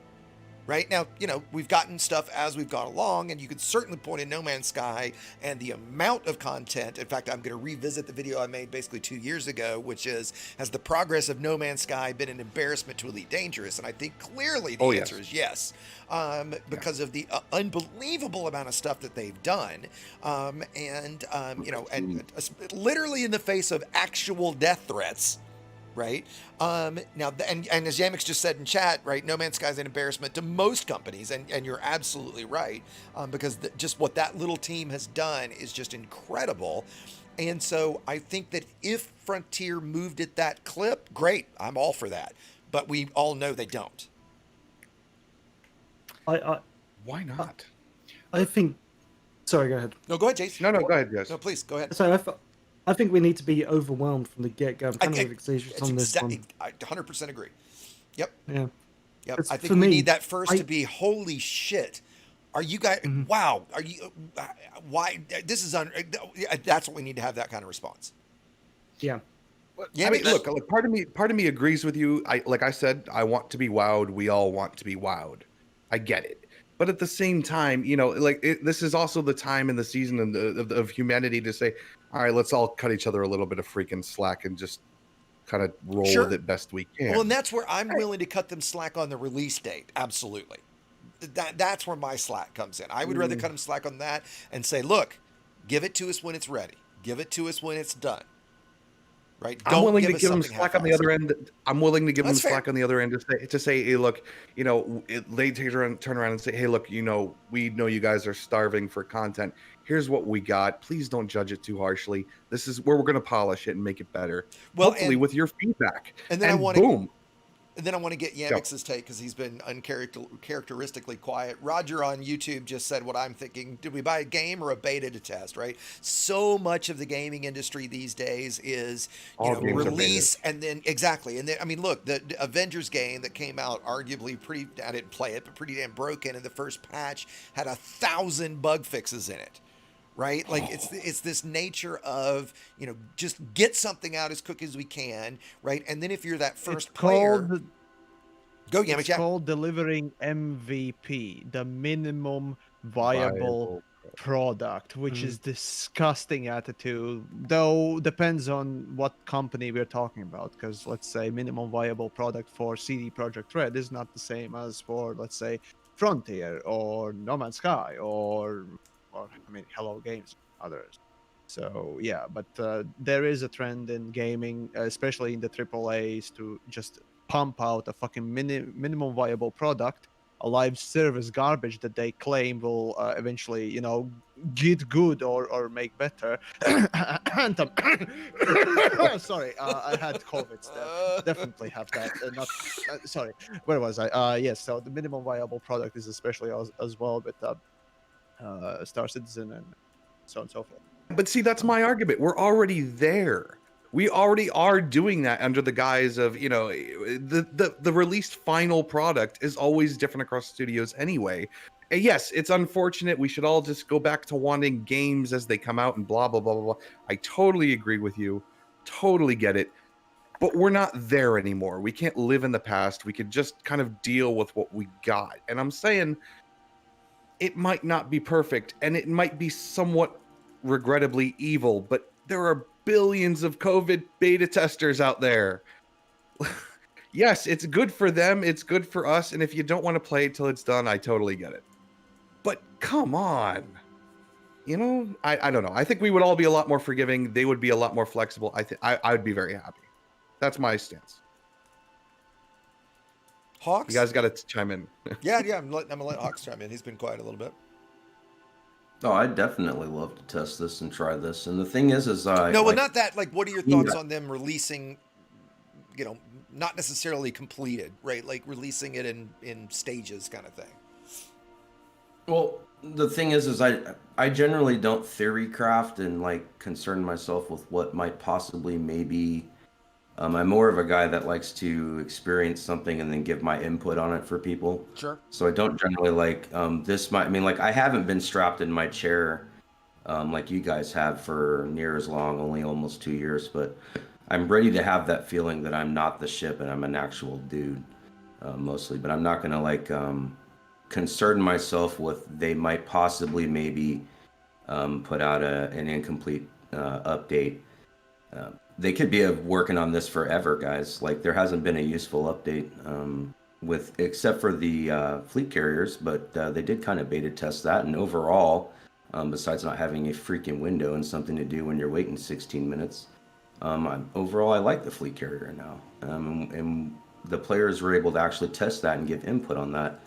Right now, we've gotten stuff as we've gone along, and you could certainly point in No Man's Sky and the amount of content. In fact, I'm going to revisit the video I made basically 2 years ago, which is, has the progress of No Man's Sky been an embarrassment to Elite Dangerous? And I think clearly the answer is yes, because of the unbelievable amount of stuff that they've done, and literally in the face of actual death threats. Right now, and as Yamix just said in chat, right, No Man's Sky is an embarrassment to most companies, and you're absolutely right, because just what that little team has done is just incredible. And so I think that if Frontier moved at that clip, great, I'm all for that. But we all know they don't. Why not? I think. Sorry, go ahead. No, go ahead, Jason. No, go ahead, yes. No, please go ahead. So I think we need to be overwhelmed from the get-go. I'm kind of with Exigeous on this one. I 100% agree. Yep. Yeah. Yep. It's, I think for we me, need that first to be, holy shit. Are you guys, wow. Are you, why, this is, that's what we need to have, that kind of response. Yeah. Yeah, I mean, look, part of me agrees with you. Like I said, I want to be wowed. We all want to be wowed. I get it. But at the same time, this is also the time in the season of humanity to say, all right, let's all cut each other a little bit of freaking slack and just kind of roll with it best we can. Well, and that's where I'm willing to cut them slack on the release date. Absolutely. That's where my slack comes in. I would rather cut them slack on that and say, look, give it to us when it's ready. Give it to us when it's done. Right? I'm willing to give them slack on the other end. I'm willing to give them slack on the other end to say, hey, look, they turn around and say, hey, look, we know you guys are starving for content. Here's what we got. Please don't judge it too harshly. This is where we're going to polish it and make it better. Well, hopefully with your feedback. And then boom. And then I want to get Yamix's take because he's been uncharacteristically quiet. Roger on YouTube just said what I'm thinking. Did we buy a game or a beta to test, right? So much of the gaming industry these days is, release and then, exactly. And then, I mean, look, the Avengers game that came out arguably I didn't play it, but pretty damn broken. And the first patch had 1,000 bug fixes in it. Right? Like it's this nature of, just get something out as quick as we can. Right. And then if you're that first player, go Yamix. It's called delivering MVP, the minimum viable product, which is disgusting attitude, though depends on what company we're talking about. Because let's say minimum viable product for CD Projekt Red is not the same as for, let's say, Frontier or No Man's Sky or Hello Games, others. So yeah, but there is a trend in gaming, especially in the AAAs, to just pump out a fucking minimum viable product, a live service garbage that they claim will eventually, get good or make better. Anthem. Sorry, I had COVID. Definitely have that. Sorry, where was I? Yes, so the minimum viable product is especially as well with Star Citizen and so on and so forth. But see, that's my argument. We're already there. We already are doing that under the guise of, the released final product is always different across studios anyway. And yes, it's unfortunate. We should all just go back to wanting games as they come out and blah, blah, blah, blah, blah. I totally agree with you. Totally get it. But we're not there anymore. We can't live in the past. We could just kind of deal with what we got. And I'm saying it might not be perfect, and it might be somewhat regrettably evil, but there are billions of COVID beta testers out there. Yes, it's good for them, it's good for us, and if you don't want to play it till it's done, I totally get it. But come on. I don't know. I think we would all be a lot more forgiving. They would be a lot more flexible. I would be very happy. That's my stance. Hawks? You guys got to chime in. Yeah, I'm gonna let Hawks chime in. He's been quiet a little bit. No, I'd definitely love to test this and try this. And the thing is not that. Like, what are your thoughts on them releasing? Not necessarily completed, right? Like releasing it in stages, kind of thing. Well, the thing is I generally don't theory craft and concern myself with what might possibly maybe I'm more of a guy that likes to experience something and then give my input on it for people. Sure. So I don't generally like I mean, like, I haven't been strapped in my chair like you guys have for near as long, only almost 2 years, but I'm ready to have that feeling that I'm not the ship and I'm an actual dude, mostly. But I'm not going to like concern myself with they might possibly maybe put out an incomplete update. They could be working on this forever, guys. Like, there hasn't been a useful update with except for the fleet carriers, but they did kind of beta test that. And overall, besides not having a freaking window and something to do when you're waiting 16 minutes, overall I like the fleet carrier now. And the players were able to actually test that and give input on that.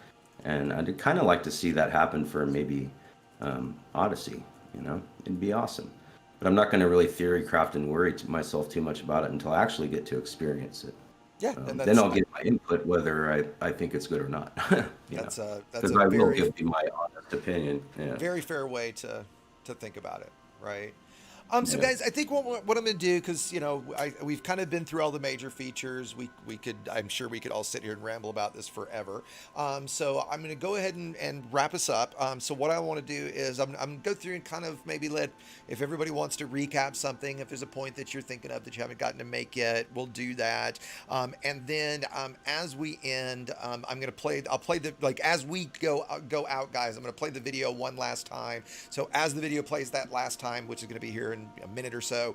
And I'd kind of like to see that happen for maybe Odyssey. You know, it'd be awesome. But I'm not going to really theory craft and worry myself too much about it until I actually get to experience it. Yeah, and then I'll give my input whether I think it's good or not. That's a because I will give you my honest opinion. Yeah. Very fair way to think about it, right? So guys, I think what I'm going to do, because we've kind of been through all the major features. I'm sure we could all sit here and ramble about this forever. So I'm going to go ahead and wrap us up. So what I want to do is I'm going to go through and kind of maybe if everybody wants to recap something, if there's a point that you're thinking of that you haven't gotten to make yet, we'll do that. And then as we end, I'll play as we go out, guys, I'm going to play the video one last time. So as the video plays that last time, which is going to be here in a minute or so,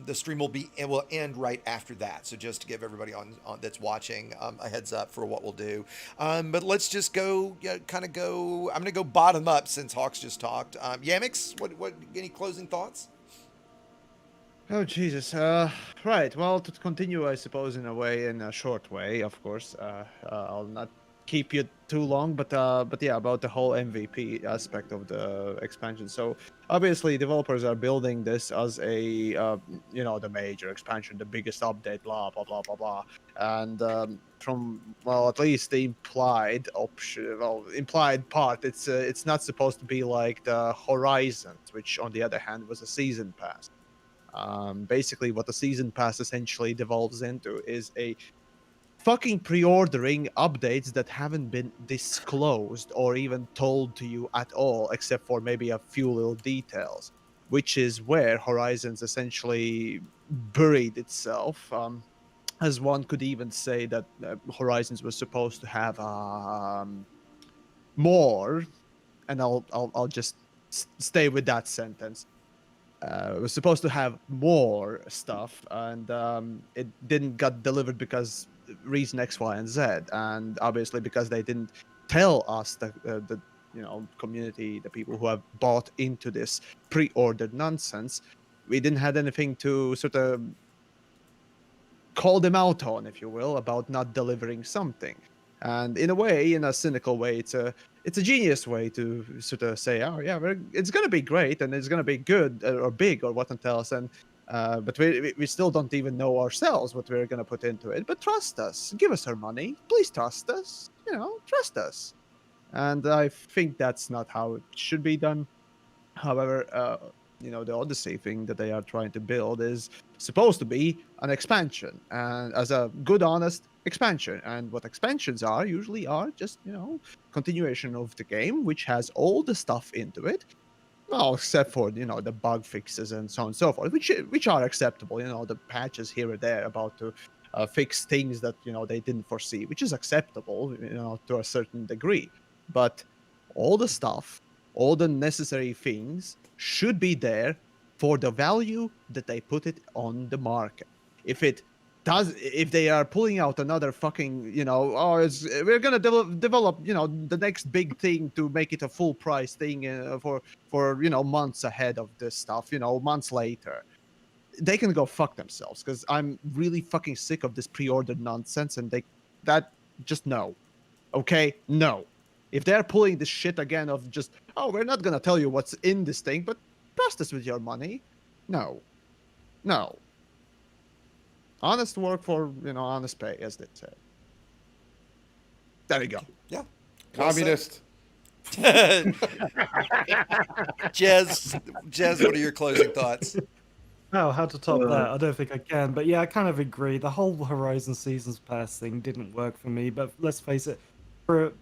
the stream will end right after that. So just to give everybody on that's watching a heads up for what we'll do. But let's just go. I'm going to go bottom up since Hawks just talked. Yamix, what? Any closing thoughts? Oh Jesus! Right. Well, to continue, I suppose, in a short way. Of course, I'll not keep you too long, but yeah, about the whole MVP aspect of the expansion. So obviously, developers are building this as a the major expansion, the biggest update, blah blah blah blah blah. And from at least the implied part, it's not supposed to be like the Horizons, which on the other hand was a season pass. Basically, what the season pass essentially devolves into is a fucking pre-ordering updates that haven't been disclosed or even told to you at all, except for maybe a few little details, which is where Horizons essentially buried itself. As one could even say that Horizons was supposed to have more, and I'll just stay with that sentence. Was supposed to have more stuff, and it didn't get delivered because reason X, Y, and Z, and obviously because they didn't tell us the community, the people who have bought into this pre-ordered nonsense. We didn't have anything to sort of call them out on, if you will, about not delivering something. And in a way, in a cynical way, it's a genius way to sort of say, oh yeah, it's going to be great and it's going to be good or big or what else. And but we still don't even know ourselves what we're going to put into it. But trust us, give us our money, please trust us. Trust us. And I think that's not how it should be done. However, the Odyssey thing that they are trying to build is supposed to be an expansion, and as a good, honest expansion. And what expansions usually are just, continuation of the game, which has all the stuff into it. Well, except for, the bug fixes and so on and so forth, which are acceptable. The patches here or there about to fix things that, they didn't foresee, which is acceptable, to a certain degree. But all the stuff, all the necessary things should be there for the value that they put it on the market. If they are pulling out another fucking, we're gonna develop, the next big thing to make it a full price thing for months ahead of this stuff, months later, they can go fuck themselves, because I'm really fucking sick of this pre-ordered nonsense, and just no, okay, no. If they're pulling this shit again of just, we're not gonna tell you what's in this thing, but trust us with your money, no. Honest work for, honest pay, as they say. There you go. Yeah. Communist. Jez, what are your closing thoughts? Oh, how to top that? I don't think I can. But yeah, I kind of agree. The whole Horizon Seasons Pass thing didn't work for me. But let's face it, for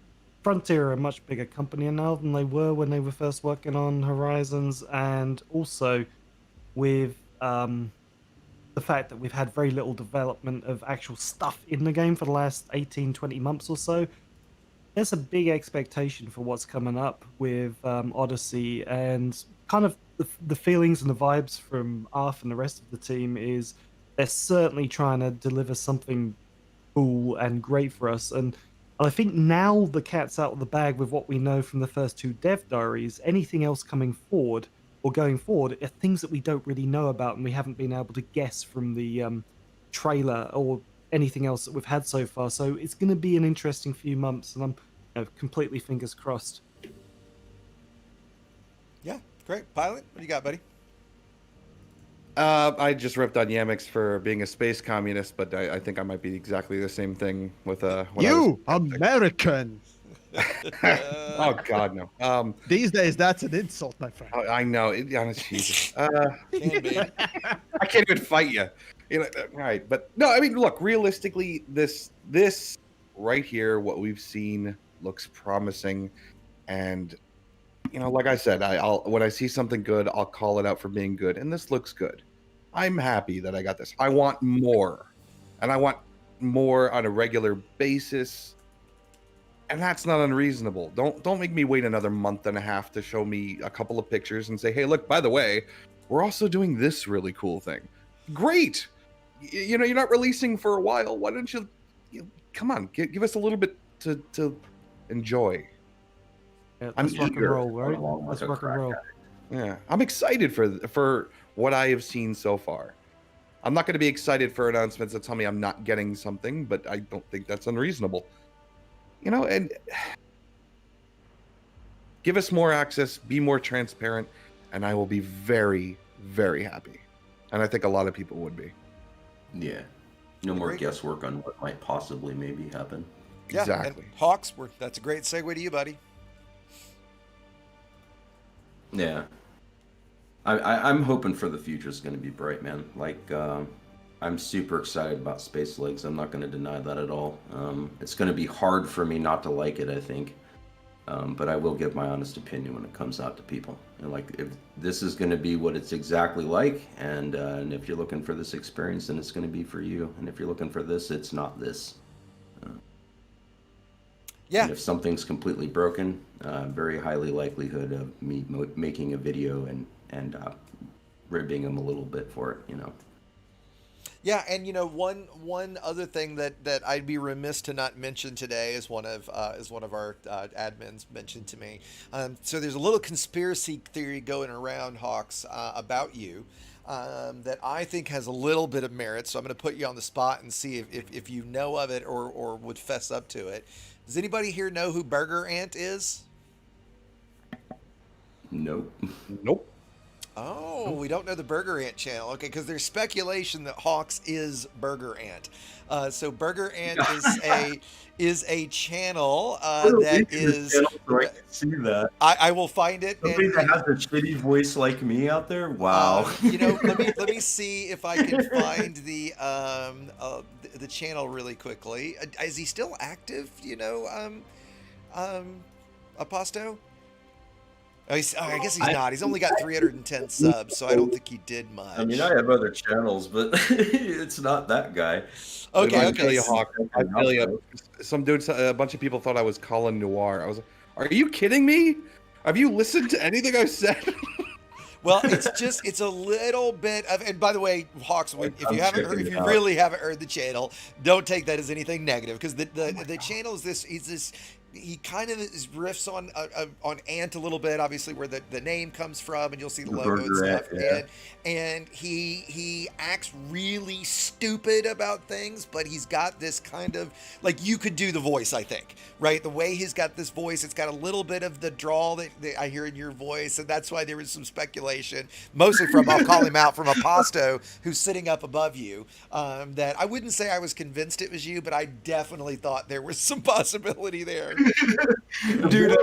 Frontier are a much bigger company now than they were when they were first working on Horizons, and also with the fact that we've had very little development of actual stuff in the game for the last 18, 20 months or so. There's a big expectation for what's coming up with Odyssey, and kind of the feelings and the vibes from Arth and the rest of the team is they're certainly trying to deliver something cool and great for us. And I think now the cat's out of the bag with what we know from the first 2 dev diaries. Anything else coming forward or going forward are things that we don't really know about and we haven't been able to guess from the trailer or anything else that we've had so far. So it's going to be an interesting few months, and I'm completely fingers crossed. Yeah, great. Pilot, what do you got, buddy? I just ripped on Yamix for being a space communist, but I think I might be exactly the same thing with You American. Oh God, no. These days, that's an insult, my friend. I know. Jesus. Can be. I can't even fight you. You know, right? But no, I mean, look. Realistically, this right here, what we've seen looks promising, and you know, like I said, I'll when I see something good, I'll call it out for being good, and this looks good. I'm happy that I got this. I want more, and I want more on a regular basis. And that's not unreasonable. Don't make me wait another month and a half to show me a couple of pictures and say, hey, look, by the way, we're also doing this really cool thing. Great. You know, you're not releasing for a while. Why don't you come on, give us a little bit to enjoy. Yeah, I'm let's rock and eager. roll, right? Let's rock and roll. Yeah, I'm excited for what I have seen so far. I'm not going to be excited for announcements that tell me I'm not getting something, but I don't think that's unreasonable. You know, and give us more access, be more transparent, and I will be very, very happy. And I think a lot of people would be. Yeah. No more guesswork on what might possibly maybe happen. Yeah, Exactly. And Hawks, that's a great segue to you, buddy. Yeah. I'm hoping for the future is going to be bright, man. Like, I'm super excited about Space Legs. I'm not going to deny that at all. It's going to be hard for me not to like it, I think. But I will give my honest opinion when it comes out to people. And like, if this is going to be what it's exactly like, and if you're looking for this experience, then it's going to be for you. And if you're looking for this, it's not this. Yeah. And if something's completely broken, very highly likelihood of me making a video and ribbing them a little bit for it, you know. Yeah, and you know, one other thing that I'd be remiss to not mention today is one of our admins mentioned to me. So there's a little conspiracy theory going around, Hawks, about you that I think has a little bit of merit. So I'm going to put you on the spot and see if you know of it or would fess up to it. Does anybody here know who Burger Ant is? Nope. Nope. Oh, we don't know the Burger Ant channel. Okay, because there's speculation that Hawks is Burger Ant. So Burger Ant is a channel that is. So I can see that. I will find it. Somebody that has a shitty voice like me out there. Wow. You know, let me see if I can find the channel really quickly. Is he still active? You know, Aposto? Oh, I guess he's not. He's only got 310 subs, so I don't think he did much. I mean, I have other channels, but it's not that guy. Okay, I tell you, Hawk, I tell you, some dudes, a bunch of people thought I was Colin Noir. I was like, are you kidding me? Have you listened to anything I've said? Well, it's a little bit of, and by the way, Hawks, if you really haven't heard the channel, don't take that as anything negative, because the channel is he kind of riffs on Ant a little bit, obviously where the name comes from, and you'll see the logo and stuff. Yeah. And he acts really stupid about things, but he's got this kind of, like, you could do the voice, I think, right? The way he's got this voice, it's got a little bit of the drawl that I hear in your voice, and that's why there was some speculation, mostly from, I'll call him out, from Aposto, who's sitting up above you, that I wouldn't say I was convinced it was you, but I definitely thought there was some possibility there. Dude,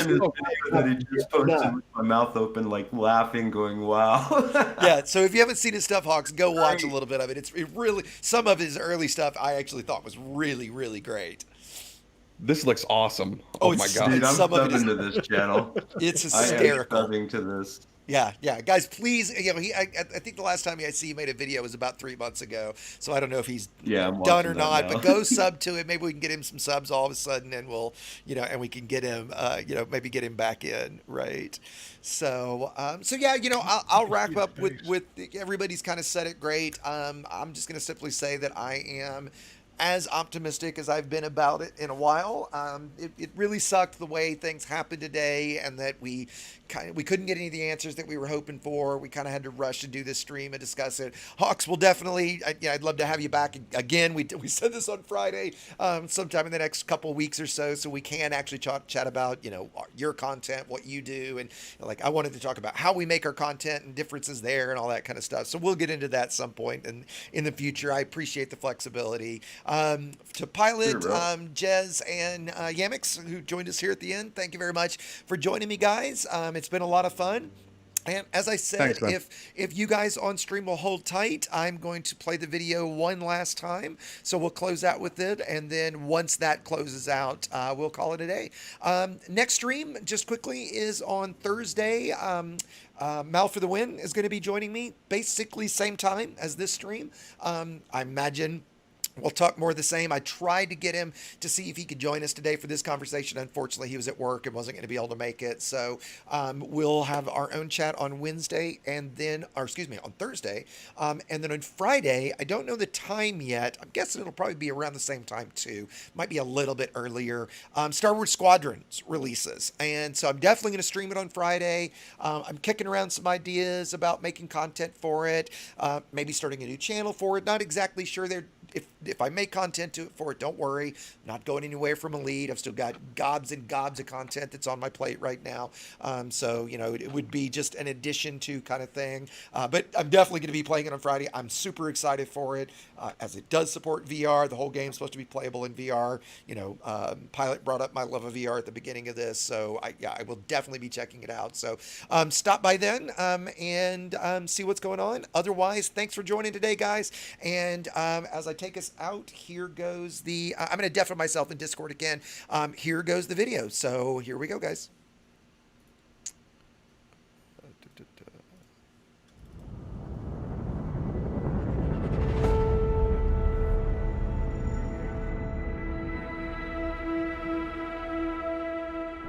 watching this video that he just posted with my mouth open, like laughing, going, "Wow!" Yeah. So if you haven't seen his stuff, Hawks, go watch a little bit of it. It really, some of his early stuff I actually thought was really, really great. This looks awesome. Oh, Oh my god! Dude, I'm Some of it subbing is- to this channel. It's I am hysterical. subbing to this. Yeah, guys, please. You know, I think the last time I see he made a video was about 3 months ago, so I don't know if he's I'm done or watching that not. now. But go sub to it. Maybe we can get him some subs all of a sudden, and we'll, and we can get him, maybe get him back in, right? So, yeah, I'll wrap up with everybody's kind of said it great. I'm just gonna simply say that I am as optimistic as I've been about it in a while. It really sucked the way things happened today, and that we couldn't get any of the answers that we were hoping for. We kind of had to rush to do this stream and discuss it. Hawks will definitely, I'd love to have you back again. We said this on Friday, sometime in the next couple of weeks or so we can actually chat about, your content, what you do, and like I wanted to talk about how we make our content and differences there and all that kind of stuff. So we'll get into that some point in the future. I appreciate the flexibility. To Pilot, Sure, Jez, and Yamix, who joined us here at the end, thank you very much for joining me, guys. It's been a lot of fun. And as I said, Thanks, if you guys on stream will hold tight, I'm going to play the video one last time. So we'll close out with it. And then once that closes out, we'll call it a day. Next stream, just quickly, is on Thursday. Mal for the Win is going to be joining me, basically same time as this stream. I imagine we'll talk more of the same. I tried to get him to see if he could join us today for this conversation. Unfortunately, he was at work and wasn't going to be able to make it. So we'll have our own chat on Wednesday on Thursday. And then on Friday, I don't know the time yet. I'm guessing it'll probably be around the same time too. Might be a little bit earlier. Star Wars Squadrons releases. And so I'm definitely going to stream it on Friday. I'm kicking around some ideas about making content for it. Maybe starting a new channel for it. Not exactly sure if I make content for it, don't worry. I'm not going anywhere from Elite. I've still got gobs and gobs of content that's on my plate right now. So, it would be just an addition to kind of thing. But I'm definitely going to be playing it on Friday. I'm super excited for it, as it does support VR. The whole game's supposed to be playable in VR. Pilot brought up my love of VR at the beginning of this. So, I will definitely be checking it out. So, stop by then and see what's going on. Otherwise, thanks for joining today, guys. And as I take us out, here goes I'm going to deafen myself in Discord again. Here goes the video. So here we go, guys.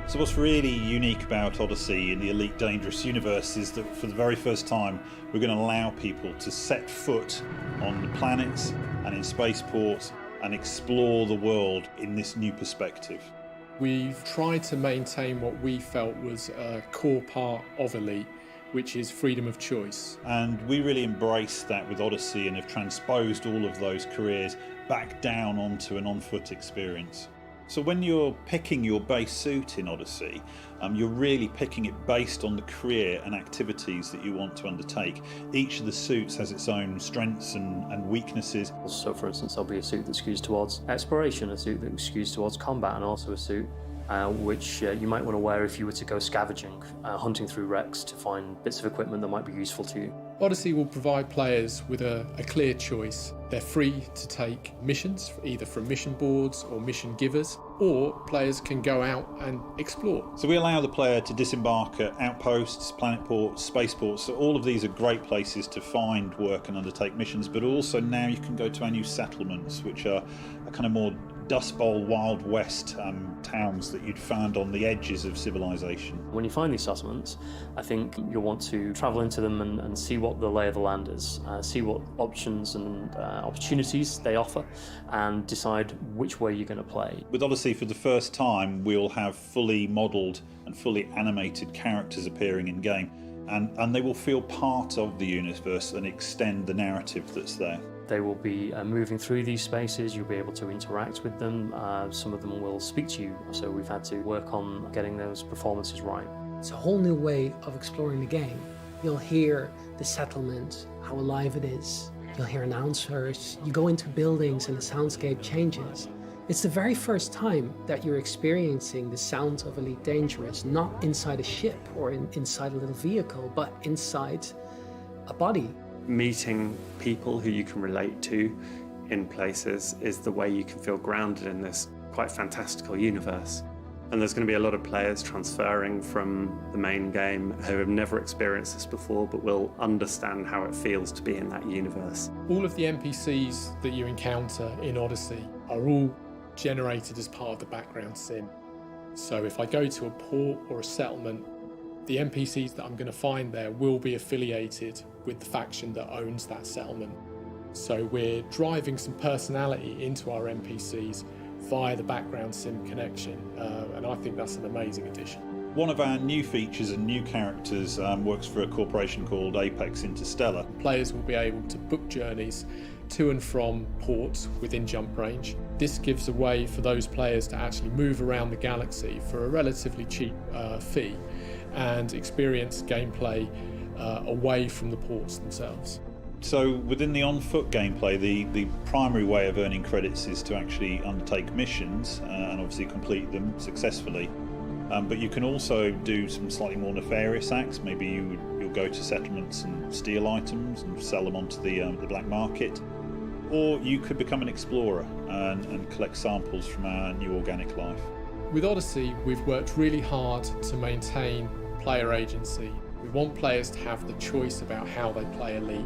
So what's really unique about Odyssey in the Elite Dangerous universe is that for the very first time we're going to allow people to set foot on the planets and in spaceports and explore the world in this new perspective. We've tried to maintain what we felt was a core part of Elite, which is freedom of choice. And we really embraced that with Odyssey and have transposed all of those careers back down onto an on-foot experience. So when you're picking your base suit in Odyssey, you're really picking it based on the career and activities that you want to undertake. Each of the suits has its own strengths and weaknesses. So for instance, there'll be a suit that skews towards exploration, a suit that skews towards combat, and also a suit which you might want to wear if you were to go scavenging, hunting through wrecks to find bits of equipment that might be useful to you. Odyssey will provide players with a clear choice. They're free to take missions, either from mission boards or mission givers, or players can go out and explore. So we allow the player to disembark at outposts, planet ports, spaceports. So all of these are great places to find work and undertake missions, but also now you can go to our new settlements, which are a kind of more Dust Bowl, Wild West towns that you'd find on the edges of civilization. When you find these settlements, I think you'll want to travel into them and see what the lay of the land is, see what options and opportunities they offer, and decide which way you're going to play. With Odyssey, for the first time, we'll have fully modelled and fully animated characters appearing in game, and they will feel part of the universe and extend the narrative that's there. They will be moving through these spaces, you'll be able to interact with them, some of them will speak to you, so we've had to work on getting those performances right. It's a whole new way of exploring the game. You'll hear the settlement, how alive it is. You'll hear announcers, you go into buildings and the soundscape changes. It's the very first time that you're experiencing the sound of Elite Dangerous, not inside a ship or inside a little vehicle, but inside a body. Meeting people who you can relate to in places is the way you can feel grounded in this quite fantastical universe. And there's going to be a lot of players transferring from the main game who have never experienced this before, but will understand how it feels to be in that universe. All of the NPCs that you encounter in Odyssey are all generated as part of the background sim. So if I go to a port or a settlement, the NPCs that I'm going to find there will be affiliated with the faction that owns that settlement. So we're driving some personality into our NPCs via the background sim connection, and I think that's an amazing addition. One of our new features and new characters works for a corporation called Apex Interstellar. Players will be able to book journeys to and from ports within jump range. This gives a way for those players to actually move around the galaxy for a relatively cheap fee and experience gameplay away from the ports themselves. So within the on-foot gameplay, the primary way of earning credits is to actually undertake missions and obviously complete them successfully. But you can also do some slightly more nefarious acts. Maybe you'll go to settlements and steal items and sell them onto the black market. Or you could become an explorer and collect samples from our new organic life. With Odyssey, we've worked really hard to maintain player agency. We want players to have the choice about how they play Elite.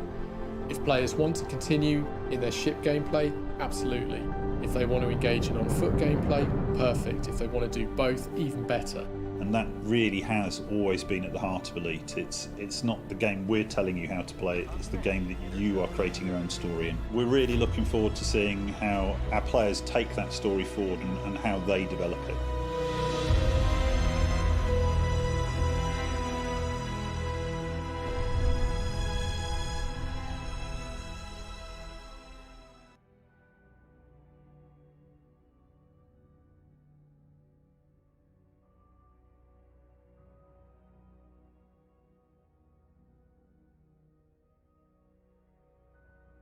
If players want to continue in their ship gameplay, absolutely. If they want to engage in on-foot gameplay, perfect. If they want to do both, even better. And that really has always been at the heart of Elite. It's not the game we're telling you how to play, it's the game that you are creating your own story in. We're really looking forward to seeing how our players take that story forward and how they develop it.